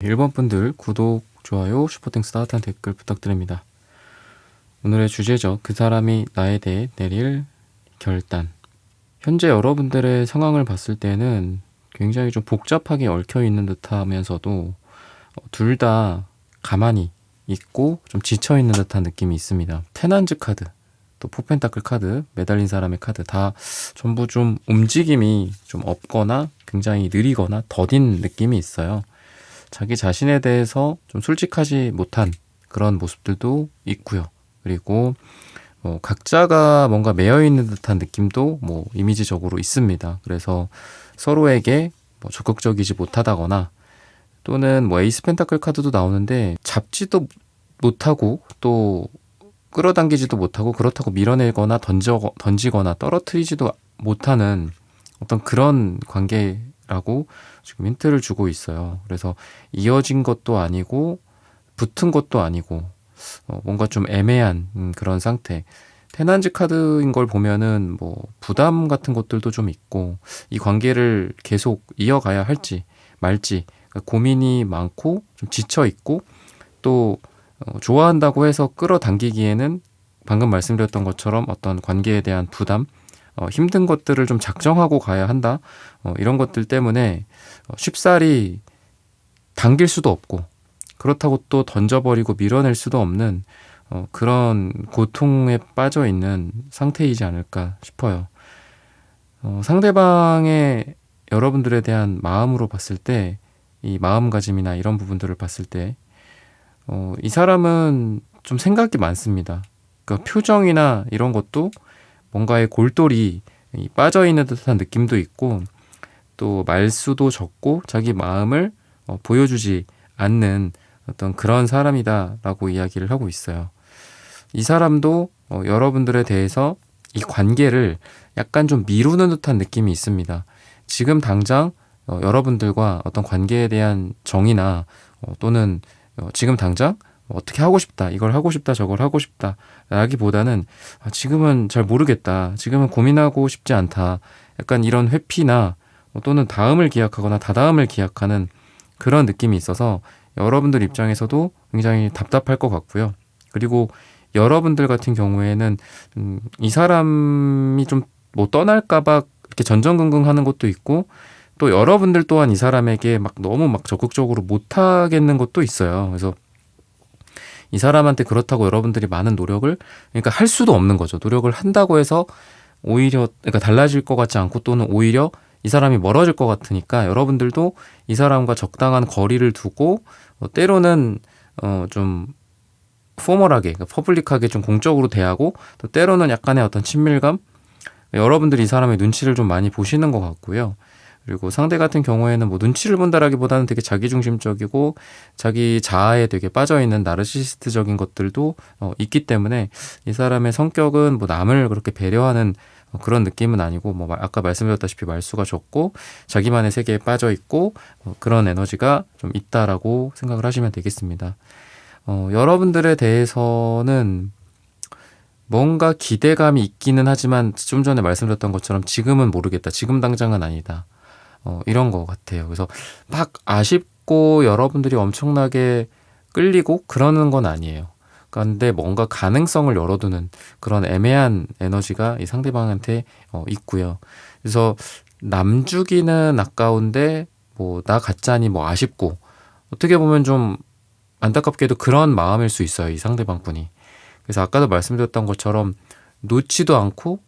1번 분들 구독, 좋아요, 슈퍼땡스 따뜻한 댓글 부탁드립니다. 오늘의 주제죠. 그 사람이 나에 대해 내릴 결단. 현재 여러분들의 상황을 봤을 때는 굉장히 좀 복잡하게 얽혀있는 듯 하면서도 둘 다 가만히 있고 좀 지쳐있는 듯한 느낌이 있습니다. 테난즈 카드, 또 포펜타클 카드, 매달린 사람의 카드 다 전부 좀 움직임이 좀 없거나 굉장히 느리거나 더딘 느낌이 있어요. 자기 자신에 대해서 좀 솔직하지 못한 그런 모습들도 있고요. 그리고 각자가 뭔가 매여있는 듯한 느낌도 이미지적으로 있습니다. 그래서 서로에게 적극적이지 못하다거나 또는 에이스 펜타클 카드도 나오는데 잡지도 못하고 또 끌어당기지도 못하고 그렇다고 밀어내거나 던지거나 떨어뜨리지도 못하는 어떤 그런 관계라고 지금 힌트를 주고 있어요. 그래서 이어진 것도 아니고 붙은 것도 아니고 뭔가 좀 애매한 그런 상태. 테난즈 카드인 걸 보면은 부담 같은 것들도 좀 있고 이 관계를 계속 이어가야 할지 말지 고민이 많고 좀 지쳐 있고 또 좋아한다고 해서 끌어당기기에는 방금 말씀드렸던 것처럼 어떤 관계에 대한 부담, 힘든 것들을 좀 작정하고 가야 한다. 이런 것들 때문에 쉽사리 당길 수도 없고 그렇다고 또 던져버리고 밀어낼 수도 없는 그런 고통에 빠져 있는 상태이지 않을까 싶어요. 상대방의 여러분들에 대한 마음으로 봤을 때, 이 마음가짐이나 이런 부분들을 봤을 때, 이 사람은 좀 생각이 많습니다. 그러니까 표정이나 이런 것도 뭔가의 골똘히 빠져있는 듯한 느낌도 있고 또 말수도 적고 자기 마음을 보여주지 않는 어떤 그런 사람이다라고 이야기를 하고 있어요. 이 사람도 여러분들에 대해서 이 관계를 약간 좀 미루는 듯한 느낌이 있습니다. 지금 당장 여러분들과 어떤 관계에 대한 정의나 또는 지금 당장 어떻게 하고 싶다, 이걸 하고 싶다, 저걸 하고 싶다 라기보다는 지금은 잘 모르겠다, 지금은 고민하고 싶지 않다, 약간 이런 회피나 또는 다음을 기약하거나 다다음을 기약하는 그런 느낌이 있어서 여러분들 입장에서도 굉장히 답답할 것 같고요. 그리고 여러분들 같은 경우에는 이 사람이 좀 떠날까봐 이렇게 전전긍긍하는 것도 있고 또 여러분들 또한 이 사람에게 너무 적극적으로 못하겠는 것도 있어요. 그래서 이 사람한테 그렇다고 여러분들이 많은 노력을 그러니까 할 수도 없는 거죠. 노력을 한다고 해서 오히려 그러니까 달라질 것 같지 않고 또는 오히려 이 사람이 멀어질 것 같으니까 여러분들도 이 사람과 적당한 거리를 두고 때로는 좀 포멀하게, 그러니까 퍼블릭하게 좀 공적으로 대하고 또 때로는 약간의 어떤 친밀감, 여러분들이 이 사람의 눈치를 좀 많이 보시는 것 같고요. 그리고 상대 같은 경우에는 눈치를 본다라기보다는 되게 자기중심적이고 자기 자아에 되게 빠져있는 나르시시스트적인 것들도 있기 때문에 이 사람의 성격은 남을 그렇게 배려하는 그런 느낌은 아니고 아까 말씀드렸다시피 말수가 적고 자기만의 세계에 빠져있고 그런 에너지가 좀 있다라고 생각을 하시면 되겠습니다. 여러분들에 대해서는 뭔가 기대감이 있기는 하지만 좀 전에 말씀드렸던 것처럼 지금은 모르겠다, 지금 당장은 아니다, 이런 것 같아요. 그래서 아쉽고 여러분들이 엄청나게 끌리고 그러는 건 아니에요. 그런데 뭔가 가능성을 열어두는 그런 애매한 에너지가 이 상대방한테 있고요. 그래서 남주기는 아까운데 나 같자니 아쉽고 어떻게 보면 좀 안타깝게도 그런 마음일 수 있어요, 이 상대방 분이. 그래서 아까도 말씀드렸던 것처럼 놓지도 않고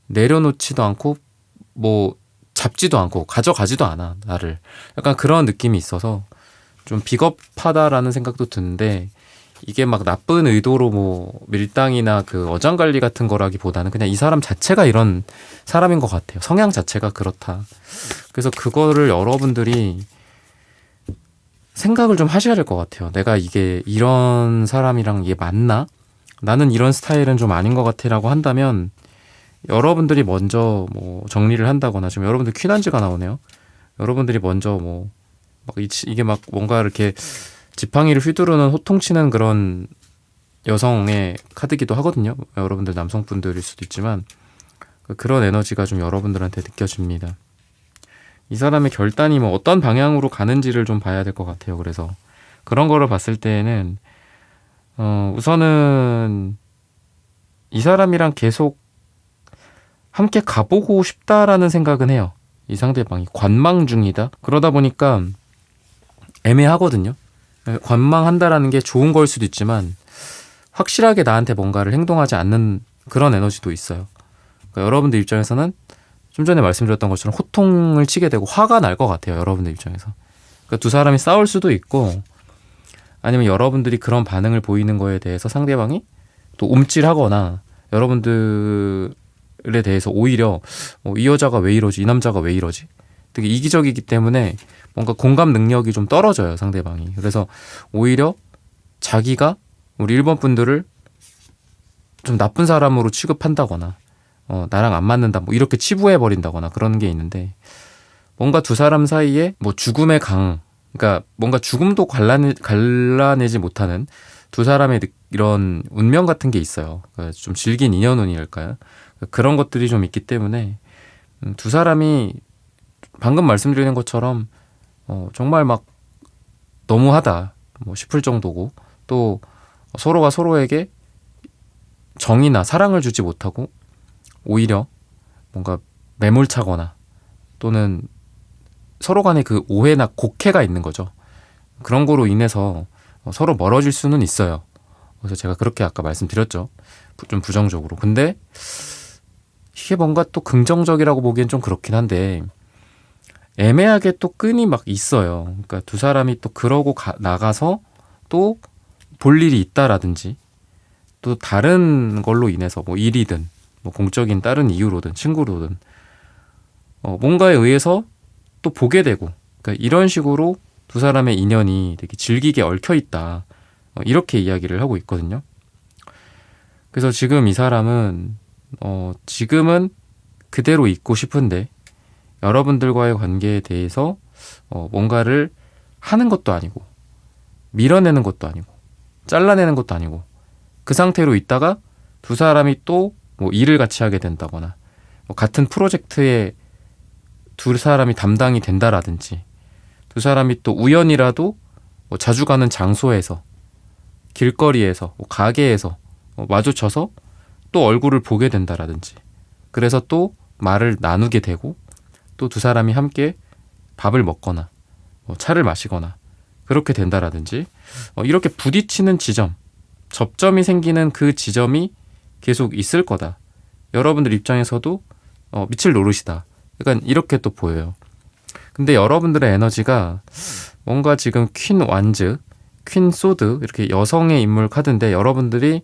내려놓지도 않고 잡지도 않고 가져가지도 않아, 나를. 약간 그런 느낌이 있어서 좀 비겁하다라는 생각도 드는데 이게 나쁜 의도로 밀당이나 어장관리 같은 거라기보다는 그냥 이 사람 자체가 이런 사람인 것 같아요. 성향 자체가 그렇다. 그래서 그거를 여러분들이 생각을 좀 하셔야 될 것 같아요. 내가 이게 이런 사람이랑 이게 맞나? 나는 이런 스타일은 좀 아닌 것 같아라고 한다면 여러분들이 먼저 정리를 한다거나, 지금 여러분들 퀴난즈가 나오네요. 여러분들이 먼저 이게 뭔가 이렇게 지팡이를 휘두르는 호통치는 그런 여성의 카드기도 하거든요. 여러분들 남성분들일 수도 있지만 그런 에너지가 좀 여러분들한테 느껴집니다. 이 사람의 결단이 뭐 어떤 방향으로 가는지를 좀 봐야 될 것 같아요. 그래서 그런 거를 봤을 때는 우선은 이 사람이랑 계속 함께 가보고 싶다라는 생각은 해요. 이 상대방이 관망 중이다. 그러다 보니까 애매하거든요. 관망한다라는 게 좋은 걸 수도 있지만 확실하게 나한테 뭔가를 행동하지 않는 그런 에너지도 있어요. 그러니까 여러분들 입장에서는 좀 전에 말씀드렸던 것처럼 호통을 치게 되고 화가 날 것 같아요. 여러분들 입장에서. 그러니까 두 사람이 싸울 수도 있고 아니면 여러분들이 그런 반응을 보이는 거에 대해서 상대방이 또 움찔하거나 여러분들에 대해서 오히려 이 여자가 왜 이러지? 이 남자가 왜 이러지? 되게 이기적이기 때문에 뭔가 공감 능력이 좀 떨어져요. 상대방이. 그래서 오히려 자기가 우리 1번 분들을 좀 나쁜 사람으로 취급한다거나 나랑 안 맞는다 뭐 이렇게 치부해 버린다거나 그런 게 있는데 뭔가 두 사람 사이에 뭐 죽음의 그러니까 뭔가 죽음도 갈라내지 못하는 두 사람의 이런 운명 같은 게 있어요. 그러니까 좀 질긴 인연운이랄까요? 그런 것들이 좀 있기 때문에 두 사람이 방금 말씀드리는 것처럼 정말 막 너무하다 뭐 싶을 정도고 또 서로가 서로에게 정이나 사랑을 주지 못하고 오히려 뭔가 매몰차거나 또는 서로 간에 그 오해나 곡해가 있는 거죠. 그런 거로 인해서 서로 멀어질 수는 있어요. 그래서 제가 그렇게 아까 말씀드렸죠. 좀 부정적으로. 근데 이게 뭔가 또 긍정적이라고 보기엔 좀 그렇긴 한데 애매하게 또 끈이 막 있어요. 그러니까 두 사람이 또 그러고 나가서 또 볼 일이 있다라든지 또 다른 걸로 인해서 뭐 일이든 뭐 공적인 다른 이유로든 친구로든 뭔가에 의해서 또 보게 되고 그러니까 이런 식으로 두 사람의 인연이 되게 질기게 얽혀 있다. 이렇게 이야기를 하고 있거든요. 그래서 지금 이 사람은 지금은 그대로 있고 싶은데 여러분들과의 관계에 대해서 뭔가를 하는 것도 아니고 밀어내는 것도 아니고 잘라내는 것도 아니고 그 상태로 있다가 두 사람이 또 뭐 일을 같이 하게 된다거나 뭐 같은 프로젝트에 두 사람이 담당이 된다라든지 두 사람이 또 우연이라도 뭐 자주 가는 장소에서 길거리에서 뭐 가게에서 마주쳐서 또 얼굴을 보게 된다라든지 그래서 또 말을 나누게 되고 또 두 사람이 함께 밥을 먹거나 뭐 차를 마시거나 그렇게 된다라든지 이렇게 부딪히는 지점, 접점이 생기는 그 지점이 계속 있을 거다. 여러분들 입장에서도 미칠 노릇이다. 약간 이렇게 또 보여요. 근데 여러분들의 에너지가 뭔가 지금 퀸 완즈, 퀸 소드 이렇게 여성의 인물 카드인데 여러분들이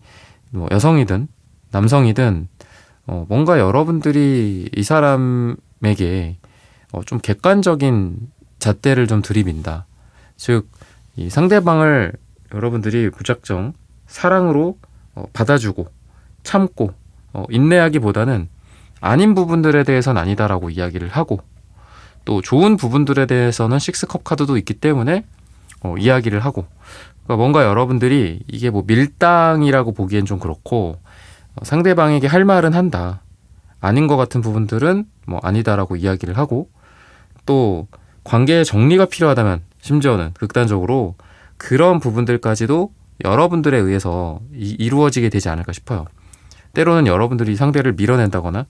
뭐 여성이든 남성이든 뭔가 여러분들이 이 사람에게 좀 객관적인 잣대를 좀 들이민다. 즉, 이 상대방을 여러분들이 무작정 사랑으로 받아주고 참고 인내하기보다는 아닌 부분들에 대해서는 아니다라고 이야기를 하고 또 좋은 부분들에 대해서는 식스컵 카드도 있기 때문에 이야기를 하고 그러니까 뭔가 여러분들이 이게 뭐 밀당이라고 보기엔 좀 그렇고 상대방에게 할 말은 한다. 아닌 것 같은 부분들은 뭐 아니다라고 이야기를 하고 또 관계의 정리가 필요하다면 심지어는 극단적으로 그런 부분들까지도 여러분들에 의해서 이루어지게 되지 않을까 싶어요. 때로는 여러분들이 상대를 밀어낸다거나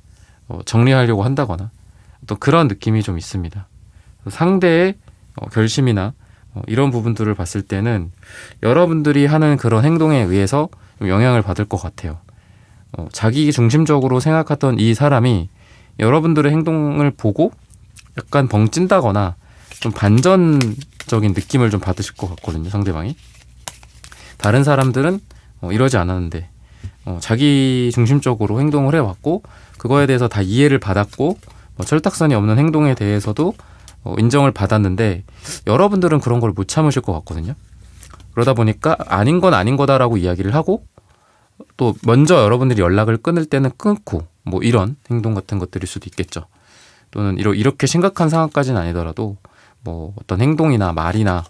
정리하려고 한다거나 또 그런 느낌이 좀 있습니다. 상대의 결심이나 이런 부분들을 봤을 때는 여러분들이 하는 그런 행동에 의해서 좀 영향을 받을 것 같아요. 자기 중심적으로 생각했던 이 사람이 여러분들의 행동을 보고 약간 벙찐다거나 좀 반전적인 느낌을 좀 받으실 것 같거든요. 상대방이. 다른 사람들은 이러지 않았는데 자기 중심적으로 행동을 해왔고 그거에 대해서 다 이해를 받았고 철딱선이 없는 행동에 대해서도 인정을 받았는데 여러분들은 그런 걸 못 참으실 것 같거든요. 그러다 보니까 아닌 건 아닌 거다라고 이야기를 하고 또 먼저 여러분들이 연락을 끊을 때는 끊고 뭐 이런 행동 같은 것들일 수도 있겠죠. 또는 이렇게 심각한 상황까지는 아니더라도 뭐 어떤 행동이나 말이나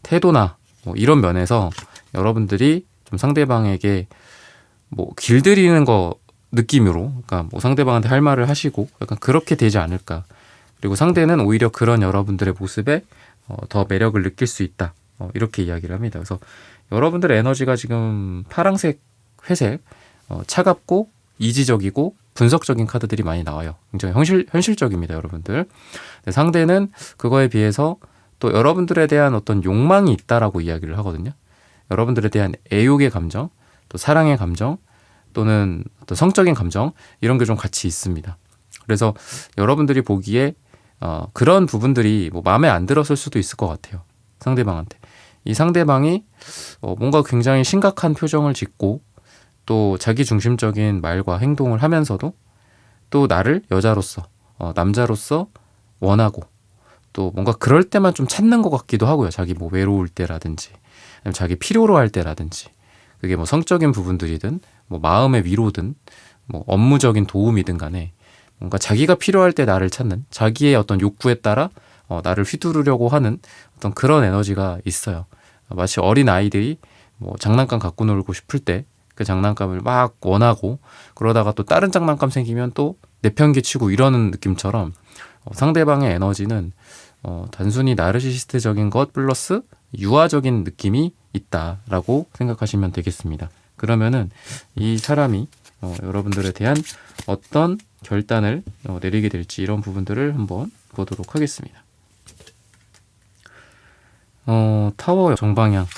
태도나 뭐 이런 면에서 여러분들이 좀 상대방에게 뭐 길들이는 거 느낌으로 그러니까 뭐 상대방한테 할 말을 하시고 약간 그렇게 되지 않을까 그리고 상대는 오히려 그런 여러분들의 모습에 더 매력을 느낄 수 있다. 이렇게 이야기를 합니다. 그래서 여러분들의 에너지가 지금 파랑색, 회색, 차갑고 이지적이고 분석적인 카드들이 많이 나와요. 굉장히 현실적입니다, 여러분들. 상대는 그거에 비해서 또 여러분들에 대한 어떤 욕망이 있다라고 이야기를 하거든요. 여러분들에 대한 애욕의 감정, 또 사랑의 감정, 또는 어떤 성적인 감정, 이런 게 좀 같이 있습니다. 그래서 여러분들이 보기에 그런 부분들이 뭐 마음에 안 들었을 수도 있을 것 같아요. 상대방한테. 이 상대방이 뭔가 굉장히 심각한 표정을 짓고 또 자기 중심적인 말과 행동을 하면서도 또 나를 여자로서 남자로서 원하고 또 뭔가 그럴 때만 좀 찾는 것 같기도 하고요. 자기 뭐 외로울 때라든지 아니면 자기 필요로 할 때라든지 그게 뭐 성적인 부분들이든 뭐 마음의 위로든 뭐 업무적인 도움이든 간에 뭔가 자기가 필요할 때 나를 찾는 자기의 어떤 욕구에 따라 나를 휘두르려고 하는 어떤 그런 에너지가 있어요. 마치 어린 아이들이 뭐 장난감 갖고 놀고 싶을 때 그 장난감을 막 원하고 그러다가 또 다른 장난감 생기면 또 내편기치고 이러는 느낌처럼 상대방의 에너지는 단순히 나르시시스트적인 것 플러스 유아적인 느낌이 있다라고 생각하시면 되겠습니다. 그러면은 이 사람이 여러분들에 대한 어떤 결단을 내리게 될지 이런 부분들을 한번 보도록 하겠습니다. 타워 정방향.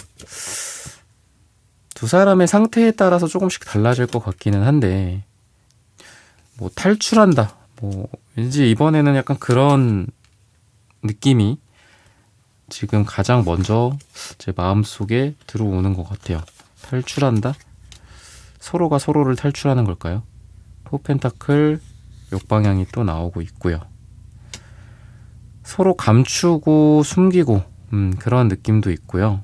두 사람의 상태에 따라서 조금씩 달라질 것 같기는 한데 뭐 탈출한다. 뭐 왠지 이번에는 약간 그런 느낌이 지금 가장 먼저 제 마음속에 들어오는 것 같아요. 탈출한다? 서로가 서로를 탈출하는 걸까요? 포펜타클 역방향이 또 나오고 있고요. 서로 감추고 숨기고 그런 느낌도 있고요.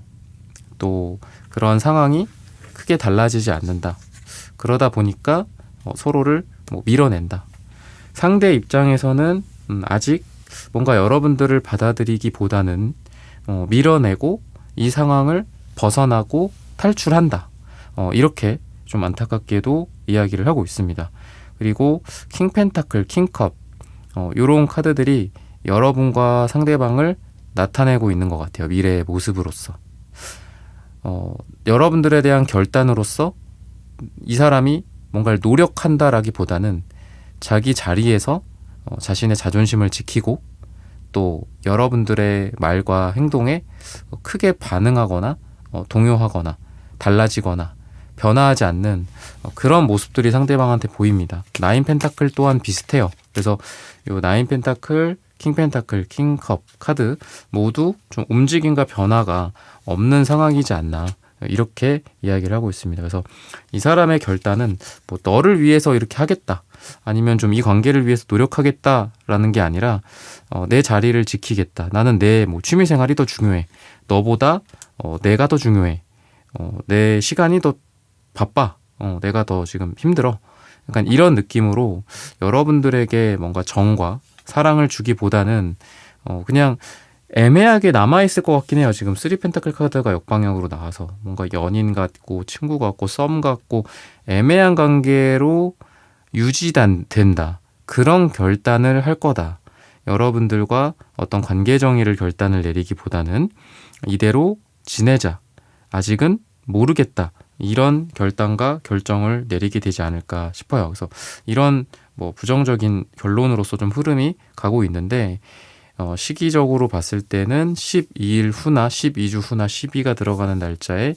또 그런 상황이 크게 달라지지 않는다. 그러다 보니까 서로를 뭐 밀어낸다. 상대 입장에서는 아직 뭔가 여러분들을 받아들이기보다는 밀어내고 이 상황을 벗어나고 탈출한다. 이렇게 좀 안타깝게도 이야기를 하고 있습니다. 그리고 킹 펜타클, 킹컵 이런 카드들이 여러분과 상대방을 나타내고 있는 것 같아요. 미래의 모습으로서. 여러분들에 대한 결단으로서 이 사람이 뭔가를 노력한다라기보다는 자기 자리에서 자신의 자존심을 지키고 또 여러분들의 말과 행동에 크게 반응하거나 동요하거나 달라지거나 변화하지 않는 그런 모습들이 상대방한테 보입니다. 나인 펜타클 또한 비슷해요. 그래서 요 나인 펜타클, 킹 펜타클, 킹컵 카드 모두 좀 움직임과 변화가 없는 상황이지 않나 이렇게 이야기를 하고 있습니다. 그래서 이 사람의 결단은 뭐 너를 위해서 이렇게 하겠다 아니면 좀 이 관계를 위해서 노력하겠다라는 게 아니라 내 자리를 지키겠다. 나는 내 뭐 취미생활이 더 중요해. 너보다 내가 더 중요해. 내 시간이 더 바빠. 내가 더 지금 힘들어. 약간 이런 느낌으로 여러분들에게 뭔가 정과 사랑을 주기보다는 그냥 애매하게 남아있을 것 같긴 해요. 지금 3 펜타클 카드가 역방향으로 나와서 뭔가 연인 같고 친구 같고 썸 같고 애매한 관계로 유지된다. 그런 결단을 할 거다. 여러분들과 어떤 관계 정의를 결단을 내리기보다는 이대로 지내자. 아직은 모르겠다. 이런 결단과 결정을 내리게 되지 않을까 싶어요. 그래서 이런 뭐 부정적인 결론으로서 좀 흐름이 가고 있는데 시기적으로 봤을 때는 12일 후나 12주 후나 12가 들어가는 날짜에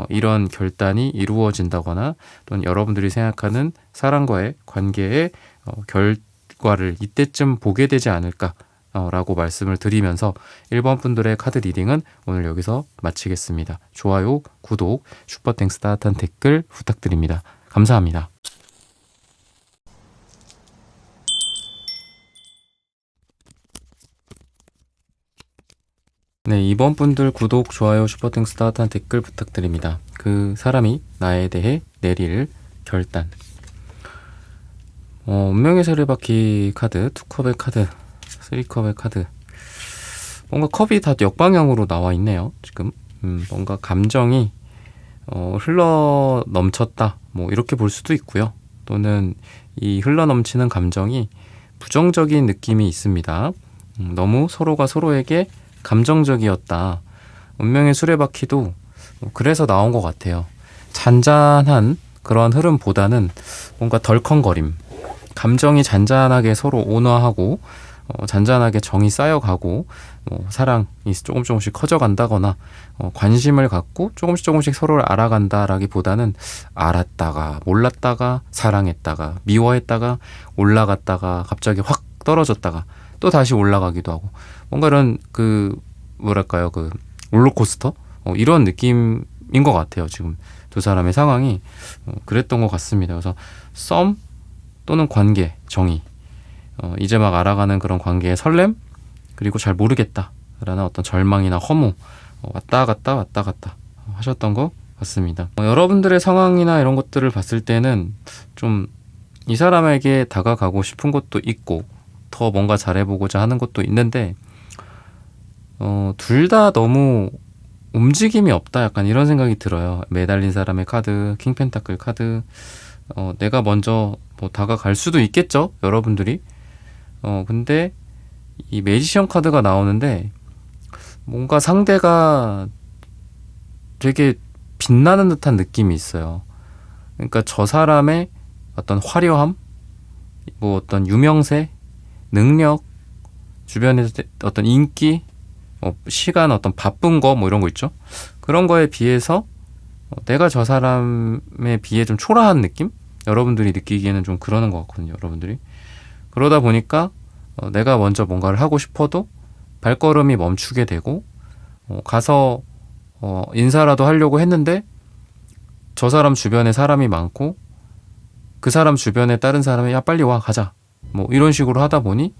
이런 결단이 이루어진다거나 또는 여러분들이 생각하는 사람과의 관계의 결과를 이때쯤 보게 되지 않을까 라고 말씀을 드리면서 1번 분들의 카드 리딩은 오늘 여기서 마치겠습니다. 좋아요, 구독, 슈퍼땡스 따뜻한 댓글 부탁드립니다. 감사합니다. 네, 2번 분들 구독, 좋아요, 슈퍼땡스 따뜻한 댓글 부탁드립니다. 그 사람이 나에 대해 내릴 결단. 운명의 세례바퀴 카드, 2컵의 카드, 3컵의 카드. 뭔가 컵이 다 역방향으로 나와 있네요. 지금 뭔가 감정이 흘러 넘쳤다. 뭐 이렇게 볼 수도 있고요. 또는 이 흘러 넘치는 감정이 부정적인 느낌이 있습니다. 너무 서로가 서로에게 감정적이었다. 운명의 수레바퀴도 그래서 나온 것 같아요. 잔잔한 그런 흐름보다는 뭔가 덜컹거림, 감정이 잔잔하게 서로 온화하고 잔잔하게 정이 쌓여가고 사랑이 조금씩 커져간다거나 관심을 갖고 조금씩 서로를 알아간다라기보다는 알았다가 몰랐다가 사랑했다가 미워했다가 올라갔다가 갑자기 확 떨어졌다가 또 다시 올라가기도 하고 뭔가 이런 뭐랄까요, 롤러코스터 이런 느낌인 것 같아요. 지금 두 사람의 상황이 그랬던 것 같습니다. 그래서 썸 또는 관계, 정의, 이제 막 알아가는 그런 관계의 설렘, 그리고 잘 모르겠다라는 어떤 절망이나 허무, 왔다 갔다 하셨던 것 같습니다. 여러분들의 상황이나 이런 것들을 봤을 때는 좀 이 사람에게 다가가고 싶은 것도 있고 더 뭔가 잘해보고자 하는 것도 있는데 둘 다 너무 움직임이 없다, 약간 이런 생각이 들어요. 매달린 사람의 카드, 킹펜타클 카드. 내가 먼저 다가갈 수도 있겠죠, 여러분들이. 근데 이 매지션 카드가 나오는데 뭔가 상대가 되게 빛나는 듯한 느낌이 있어요. 그러니까 저 사람의 어떤 화려함, 어떤 유명세, 능력, 주변에서 어떤 인기, 시간, 어떤 바쁜 거 이런 거 있죠. 그런 거에 비해서 내가 저 사람에 비해 좀 초라한 느낌? 여러분들이 느끼기에는 좀 그러는 것 같거든요, 여러분들이. 그러다 보니까 내가 먼저 뭔가를 하고 싶어도 발걸음이 멈추게 되고 가서 인사라도 하려고 했는데 저 사람 주변에 사람이 많고 그 사람 주변에 다른 사람이 야 빨리 와 가자 이런 식으로 하다 보니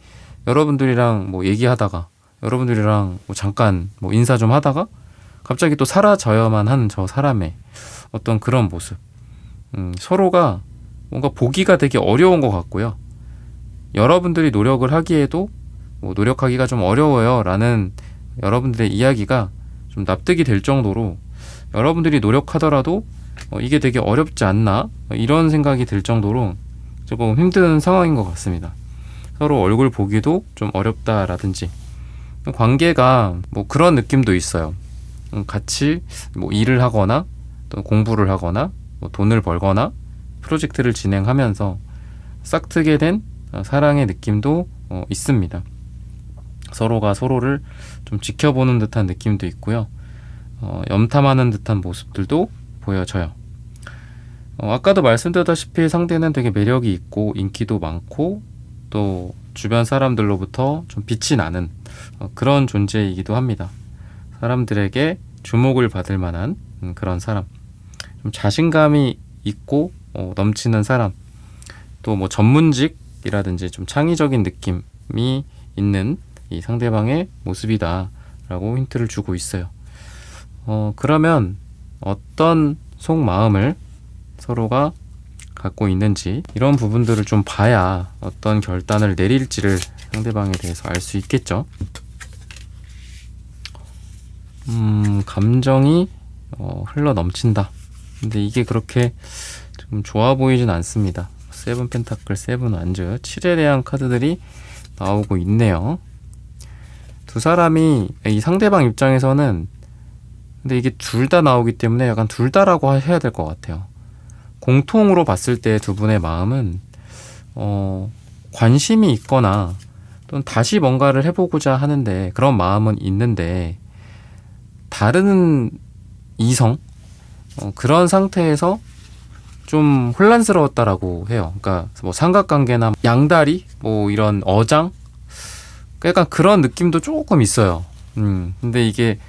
여러분들이랑 얘기하다가 여러분들이랑 잠깐 인사 좀 하다가 갑자기 또 사라져야만 한 저 사람의 어떤 그런 모습, 서로가 뭔가 보기가 되게 어려운 것 같고요. 여러분들이 노력을 하기에도 노력하기가 좀 어려워요 라는 여러분들의 이야기가 좀 납득이 될 정도로 여러분들이 노력하더라도 이게 되게 어렵지 않나 이런 생각이 들 정도로 조금 힘든 상황인 것 같습니다. 서로 얼굴 보기도 좀 어렵다라든지 관계가 그런 느낌도 있어요. 같이 일을 하거나 또 공부를 하거나 돈을 벌거나 프로젝트를 진행하면서 싹트게 된 사랑의 느낌도 있습니다. 서로가 서로를 좀 지켜보는 듯한 느낌도 있고요. 염탐하는 듯한 모습들도 보여져요. 아까도 말씀드렸다시피 상대는 되게 매력이 있고 인기도 많고 또 주변 사람들로부터 좀 빛이 나는 그런 존재이기도 합니다. 사람들에게 주목을 받을 만한 그런 사람, 좀 자신감이 있고 넘치는 사람, 또 전문직이라든지 좀 창의적인 느낌이 있는 이 상대방의 모습이다 라고 힌트를 주고 있어요. 그러면 어떤 속마음을 서로가 갖고 있는지 이런 부분들을 좀 봐야 어떤 결단을 내릴지를 상대방에 대해서 알 수 있겠죠. 감정이 흘러 넘친다. 근데 이게 그렇게 좀 좋아 보이진 않습니다. 세븐 펜타클, 세븐 완즈, 7에 대한 카드들이 나오고 있네요. 두 사람이 이 상대방 입장에서는 근데 이게 둘 다 나오기 때문에 약간 둘 다라고 해야 될 것 같아요. 공통으로 봤을 때 두 분의 마음은 관심이 있거나 또는 다시 뭔가를 해보고자 하는데 그런 마음은 있는데 다른 이성 그런 상태에서 좀 혼란스러웠다라고 해요. 그러니까 삼각관계나 양다리 이런 어장 약간 그런 느낌도 조금 있어요. 근데 이게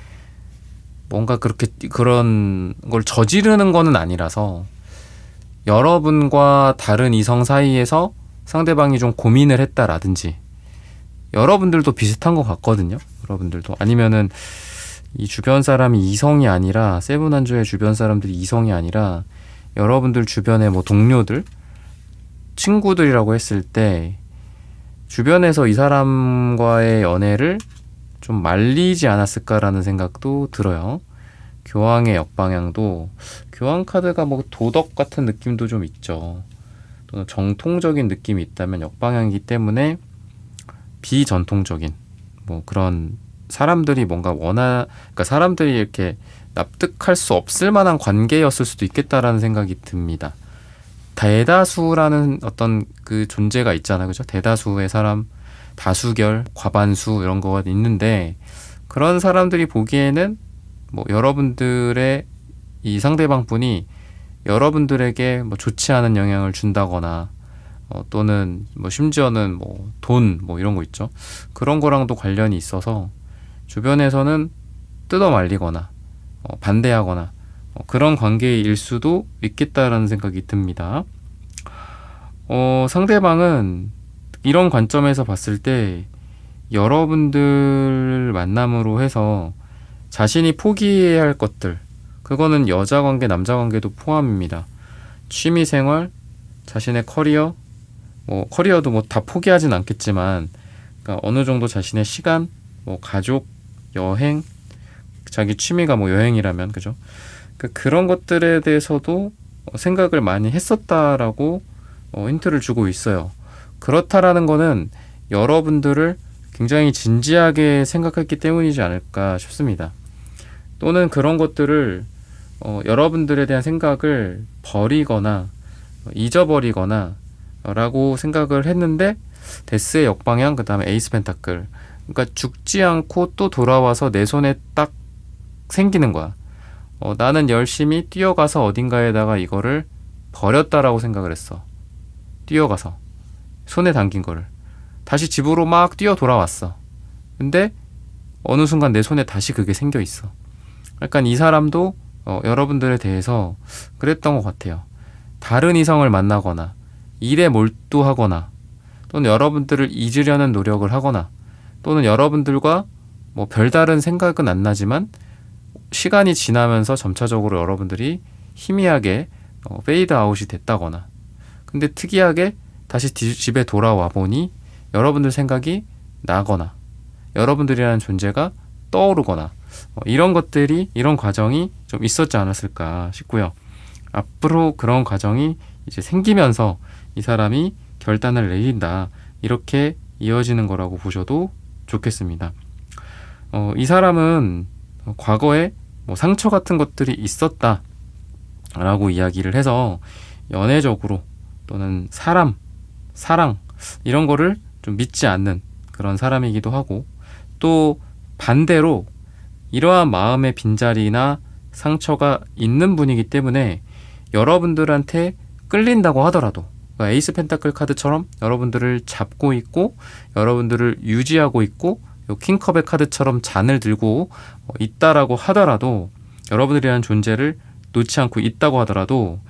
뭔가 그렇게 그런 걸 저지르는 거는 아니라서 여러분과 다른 이성 사이에서 상대방이 좀 고민을 했다라든지 여러분들도 비슷한 것 같거든요. 여러분들도 아니면은 이 주변 사람이 이성이 아니라 세븐한주의 주변 사람들이 이성이 아니라 여러분들 주변의 동료들, 친구들이라고 했을 때 주변에서 이 사람과의 연애를 좀 말리지 않았을까라는 생각도 들어요. 교황의 역방향도 교황 카드가 도덕 같은 느낌도 좀 있죠. 또는 정통적인 느낌이 있다면 역방향이기 때문에 비전통적인 뭐 그런 사람들이 뭔가 그러니까 사람들이 이렇게 납득할 수 없을 만한 관계였을 수도 있겠다라는 생각이 듭니다. 대다수라는 어떤 그 존재가 있잖아요. 그죠? 대다수의 사람, 다수결, 과반수 이런 거가 있는데 그런 사람들이 보기에는 뭐 여러분들의 이 상대방 분이 여러분들에게 뭐 좋지 않은 영향을 준다거나 또는 뭐 심지어는 뭐 돈 뭐 이런 거 있죠. 그런 거랑도 관련이 있어서 주변에서는 뜯어 말리거나 반대하거나 그런 관계일 수도 있겠다라는 생각이 듭니다. 상대방은 이런 관점에서 봤을 때 여러분들 만남으로 해서 자신이 포기해야 할 것들, 그거는 여자 관계, 남자 관계도 포함입니다. 취미 생활, 자신의 커리어, 뭐 커리어도 뭐 다 포기하진 않겠지만, 그러니까 어느 정도 자신의 시간, 뭐 가족, 여행, 자기 취미가 뭐 여행이라면 그죠? 그런 것들에 대해서도 생각을 많이 했었다라고 힌트를 주고 있어요. 그렇다라는 거는 여러분들을 굉장히 진지하게 생각했기 때문이지 않을까 싶습니다. 또는 그런 것들을 여러분들에 대한 생각을 버리거나 잊어버리거나 라고 생각을 했는데 데스의 역방향, 그 다음에 에이스 펜타클, 그러니까 죽지 않고 또 돌아와서 내 손에 딱 생기는 거야. 나는 열심히 뛰어가서 어딘가에다가 이거를 버렸다라고 생각을 했어. 뛰어가서 손에 담긴 거를 다시 집으로 막 뛰어 돌아왔어. 근데 어느 순간 내 손에 다시 그게 생겨 있어. 약간 이 사람도 여러분들에 대해서 그랬던 것 같아요. 다른 이성을 만나거나 일에 몰두하거나 또는 여러분들을 잊으려는 노력을 하거나 또는 여러분들과 뭐 별다른 생각은 안 나지만 시간이 지나면서 점차적으로 여러분들이 희미하게 페이드 아웃이 됐다거나, 근데 특이하게 다시 집에 돌아와 보니 여러분들 생각이 나거나 여러분들이라는 존재가 떠오르거나 이런 것들이, 이런 과정이 좀 있었지 않았을까 싶고요. 앞으로 그런 과정이 이제 생기면서 이 사람이 결단을 내린다, 이렇게 이어지는 거라고 보셔도 좋겠습니다. 이 사람은 과거에 뭐 상처 같은 것들이 있었다 라고 이야기를 해서 연애적으로 또는 사랑 이런 거를 좀 믿지 않는 그런 사람이기도 하고, 또 반대로 이러한 마음의 빈자리나 상처가 있는 분이기 때문에 여러분들한테 끌린다고 하더라도, 그러니까 에이스 펜타클 카드처럼 여러분들을 잡고 있고 여러분들을 유지하고 있고 킹컵의 카드처럼 잔을 들고 있다라고 하더라도, 여러분들이라는 존재를 놓지 않고 있다고 하더라도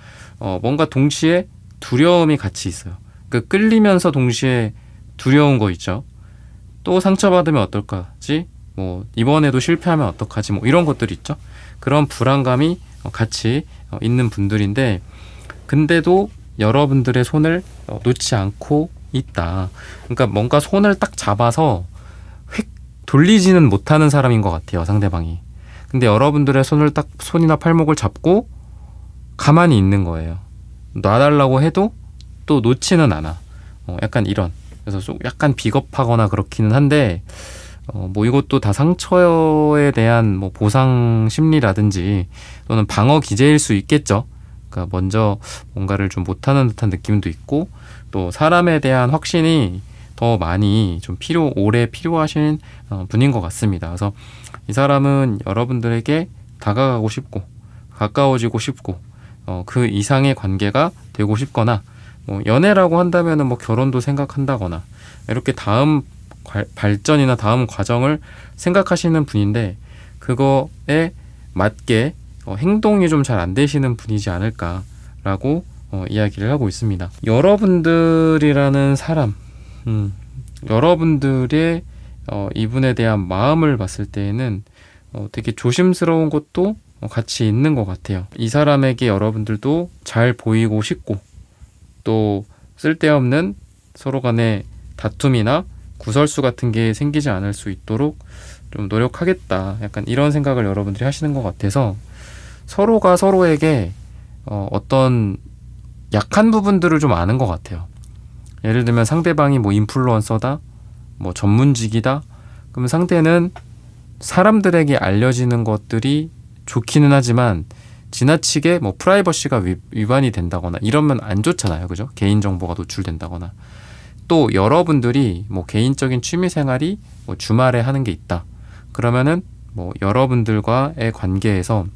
뭔가 동시에 두려움이 같이 있어요. 그 끌리면서 동시에 두려운 거 있죠. 또 상처받으면 어떨까지, 뭐 이번에도 실패하면 어떡하지, 뭐 이런 것들이 있죠. 그런 불안감이 같이 있는 분들인데, 근데도 여러분들의 손을 놓지 않고 있다. 그러니까 뭔가 손을 딱 잡아서 휙 돌리지는 못하는 사람인 것 같아요, 상대방이. 근데 여러분들의 손을 딱, 손이나 팔목을 잡고 가만히 있는 거예요. 놔달라고 해도 또 놓지는 않아. 약간 이런. 그래서 약간 비겁하거나 그렇기는 한데, 뭐 이것도 다 상처에 대한 뭐 보상 심리라든지 또는 방어 기제일 수 있겠죠. 그러니까 먼저 뭔가를 좀 못하는 듯한 느낌도 있고, 또 사람에 대한 확신이 더 많이 좀 오래 필요하신 분인 것 같습니다. 그래서 이 사람은 여러분들에게 다가가고 싶고 가까워지고 싶고 그 이상의 관계가 되고 싶거나, 뭐 연애라고 한다면은 뭐 결혼도 생각한다거나 이렇게 다음 발전이나 다음 과정을 생각하시는 분인데, 그거에 맞게 행동이 좀 잘 안 되시는 분이지 않을까라고 이야기를 하고 있습니다. 여러분들이라는 사람, 여러분들의 이분에 대한 마음을 봤을 때에는 되게 조심스러운 것도 같이 있는 것 같아요. 이 사람에게 여러분들도 잘 보이고 싶고, 또 쓸데없는 서로 간의 다툼이나 구설수 같은 게 생기지 않을 수 있도록 좀 노력하겠다, 약간 이런 생각을 여러분들이 하시는 것 같아서, 서로가 서로에게 어떤 약한 부분들을 좀 아는 것 같아요. 예를 들면 상대방이 뭐 인플루언서다, 뭐 전문직이다, 그럼 상대는 사람들에게 알려지는 것들이 좋기는 하지만 지나치게 뭐 프라이버시가 위반이 된다거나 이러면 안 좋잖아요. 그죠? 개인정보가 노출된다거나. 또 여러분들이 뭐 개인적인 취미생활이 뭐 주말에 하는 게 있다. 그러면은 뭐 여러분들과의 관계에서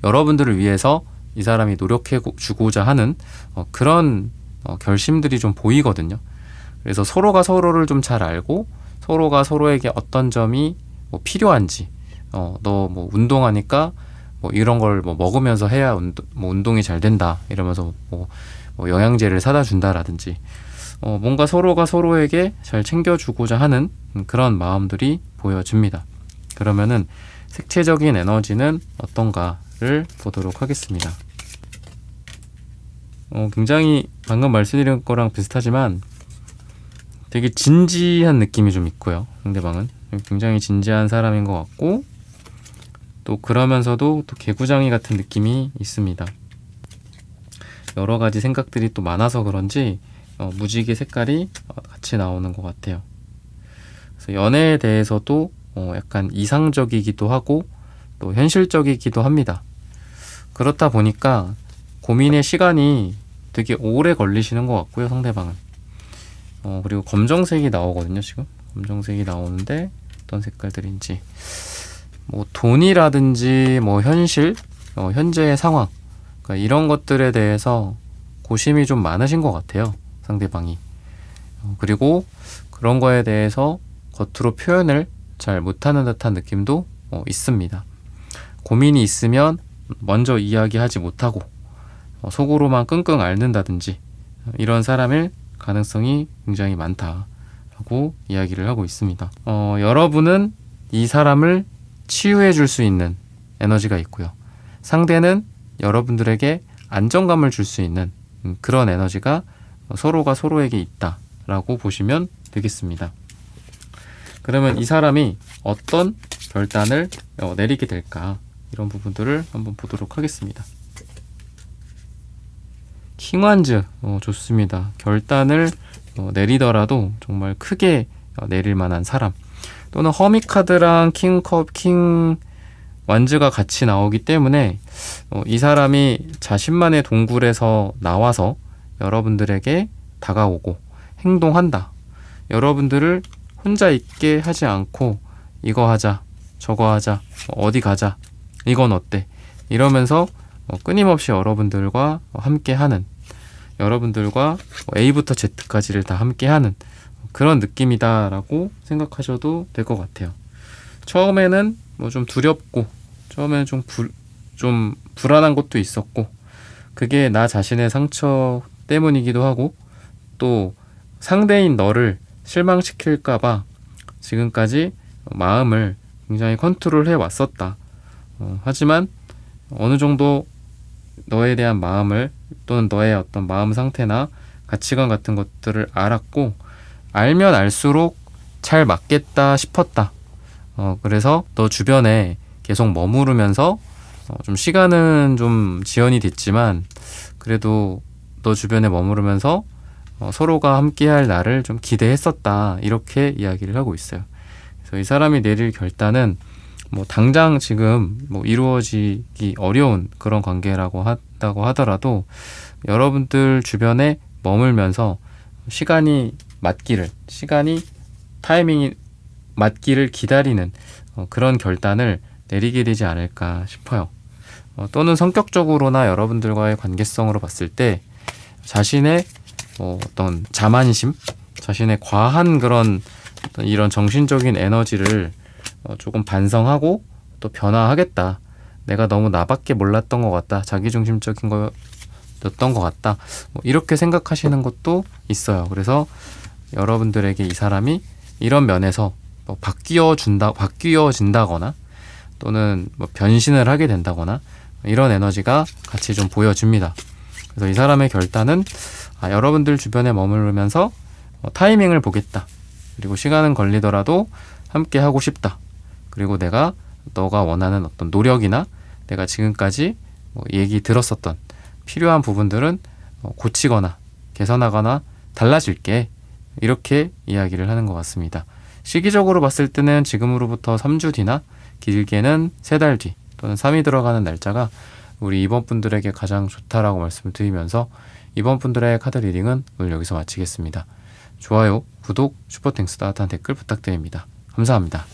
여러분들을 위해서 이 사람이 노력해 주고자 하는 그런 결심들이 좀 보이거든요. 그래서 서로가 서로를 좀 잘 알고 서로가 서로에게 어떤 점이 뭐 필요한지 너 뭐 운동하니까 뭐 이런 걸 뭐 먹으면서 해야 운동이 잘 된다 이러면서 뭐 영양제를 사다 준다라든지 뭔가 서로가 서로에게 잘 챙겨주고자 하는 그런 마음들이 보여집니다. 그러면은 색채적인 에너지는 어떤가를 보도록 하겠습니다. 굉장히 방금 말씀드린 거랑 비슷하지만 되게 진지한 느낌이 좀 있고요. 상대방은 굉장히 진지한 사람인 것 같고 또 그러면서도 또 개구장이 같은 느낌이 있습니다. 여러 가지 생각들이 또 많아서 그런지 무지개 색깔이 같이 나오는 것 같아요. 그래서 연애에 대해서도 약간 이상적이기도 하고 또 현실적이기도 합니다. 그렇다 보니까 고민의 시간이 되게 오래 걸리시는 것 같고요. 상대방은. 그리고 검정색이 나오거든요. 지금 검정색이 나오는데 어떤 색깔들인지 뭐 돈이라든지 뭐 현실, 현재의 상황 그러니까 이런 것들에 대해서 고심이 좀 많으신 것 같아요. 상대방이. 그리고 그런 거에 대해서 겉으로 표현을 잘 못하는 듯한 느낌도 있습니다. 고민이 있으면 먼저 이야기하지 못하고 속으로만 끙끙 앓는다든지 이런 사람일 가능성이 굉장히 많다라고 이야기를 하고 있습니다. 여러분은 이 사람을 치유해 줄 수 있는 에너지가 있고요. 상대는 여러분들에게 안정감을 줄 수 있는 그런 에너지가 서로가 서로에게 있다라고 보시면 되겠습니다. 그러면 이 사람이 어떤 결단을 내리게 될까 이런 부분들을 한번 보도록 하겠습니다. 킹완즈 좋습니다. 결단을 내리더라도 정말 크게 내릴 만한 사람 또는 허미카드랑 킹 완즈가 같이 나오기 때문에 이 사람이 자신만의 동굴에서 나와서 여러분들에게 다가오고 행동한다. 여러분들을 혼자 있게 하지 않고 이거 하자, 저거 하자, 어디 가자, 이건 어때? 이러면서 끊임없이 여러분들과 함께하는 여러분들과 A부터 Z까지를 다 함께하는 그런 느낌이다라고 생각하셔도 될 것 같아요. 처음에는 뭐 좀 두렵고 처음에는 좀 불안한 것도 있었고 그게 나 자신의 상처 때문이기도 하고 또 상대인 너를 실망시킬까봐 지금까지 마음을 굉장히 컨트롤해 왔었다. 하지만 어느 정도 너에 대한 마음을 또는 너의 어떤 마음 상태나 가치관 같은 것들을 알았고 알면 알수록 잘 맞겠다 싶었다. 그래서 너 주변에 계속 머무르면서 좀 시간은 좀 지연이 됐지만 그래도 너 주변에 머무르면서 서로가 함께할 날을 좀 기대했었다. 이렇게 이야기를 하고 있어요. 그래서 이 사람이 내릴 결단은 뭐 당장 지금 뭐 이루어지기 어려운 그런 관계라고 한다고 하더라도 여러분들 주변에 머물면서 타이밍이 맞기를 기다리는 그런 결단을 내리게 되지 않을까 싶어요. 또는 성격적으로나 여러분들과의 관계성으로 봤을 때 자신의 어떤 자만심, 자신의 과한 그런 어떤 이런 정신적인 에너지를 조금 반성하고 또 변화하겠다. 내가 너무 나밖에 몰랐던 것 같다. 자기중심적인 거였던 것 같다. 이렇게 생각하시는 것도 있어요. 그래서 여러분들에게 이 사람이 이런 면에서 바뀌어진다거나 또는 뭐 변신을 하게 된다거나 이런 에너지가 같이 좀 보여집니다. 그래서 이 사람의 결단은 여러분들 주변에 머무르면서 타이밍을 보겠다. 그리고 시간은 걸리더라도 함께 하고 싶다. 그리고 너가 원하는 어떤 노력이나 내가 지금까지 얘기 들었었던 필요한 부분들은 고치거나 개선하거나 달라질게. 이렇게 이야기를 하는 것 같습니다. 시기적으로 봤을 때는 지금으로부터 3주 뒤나 길게는 3달 뒤 또는 3이 들어가는 날짜가 우리 2번 분들에게 가장 좋다라고 말씀을 드리면서 2번 분들의 카드 리딩은 오늘 여기서 마치겠습니다. 좋아요, 구독, 슈퍼땡스, 따뜻한 댓글 부탁드립니다. 감사합니다.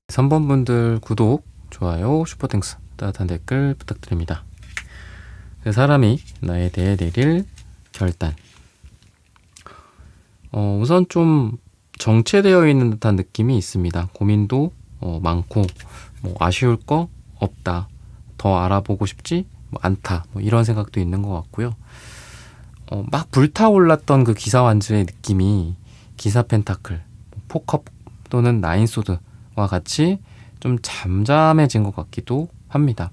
3번 분들 구독, 좋아요, 슈퍼땡스, 따뜻한 댓글 부탁드립니다. 그 사람이 나에 대해 내릴 결단. 우선 좀 정체되어 있는 듯한 느낌이 있습니다. 고민도 많고 아쉬울 거 없다, 더 알아보고 싶지 않다, 이런 생각도 있는 것 같고요. 막 불타올랐던 그 기사 완즈의 느낌이 기사 펜타클, 포컵 또는 나인소드와 같이 좀 잠잠해진 것 같기도 합니다.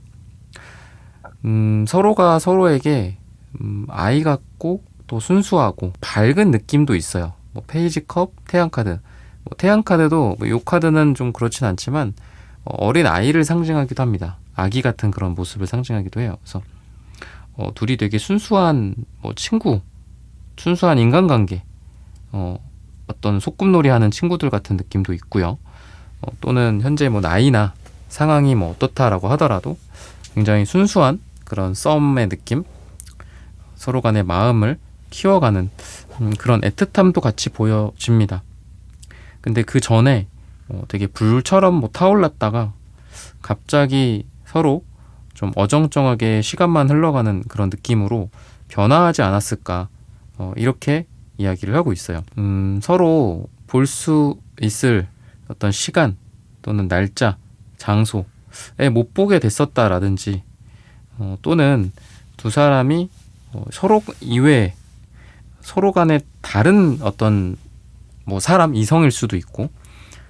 서로가 서로에게 아이 같고 또 순수하고 밝은 느낌도 있어요. 페이지 컵, 태양 카드. 태양 카드도 요 카드는 좀 그렇진 않지만 어린 아이를 상징하기도 합니다. 아기 같은 그런 모습을 상징하기도 해요. 그래서 둘이 되게 순수한 친구, 순수한 인간관계, 어떤 소꿉놀이하는 친구들 같은 느낌도 있고요. 또는 현재 나이나 상황이 어떻다라고 하더라도 굉장히 순수한 그런 썸의 느낌, 서로 간의 마음을 키워가는 그런 애틋함도 같이 보여집니다. 근데 그 전에 되게 불처럼 타올랐다가 갑자기 서로 좀 어정쩡하게 시간만 흘러가는 그런 느낌으로 변화하지 않았을까, 이렇게 이야기를 하고 있어요. 서로 볼 수 있을 어떤 시간 또는 날짜, 장소에 못 보게 됐었다라든지, 또는 두 사람이 서로 이외에 서로 간에 다른 어떤 사람, 이성일 수도 있고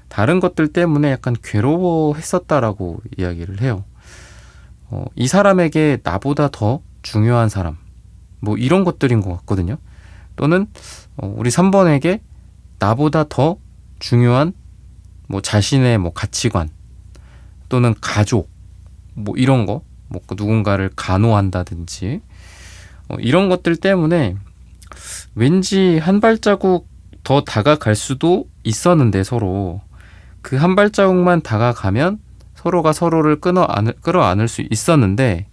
다른 것들 때문에 약간 괴로워했었다라고 이야기를 해요. 이 사람에게 나보다 더 중요한 사람, 이런 것들인 것 같거든요. 또는 우리 3번에게 나보다 더 중요한 자신의 가치관 또는 가족, 이런 거, 누군가를 간호한다든지, 이런 것들 때문에 왠지 한 발자국 더 다가갈 수도 있었는데, 서로 그 한 발자국만 다가가면 서로가 서로를 끌어안을 수 있었는데,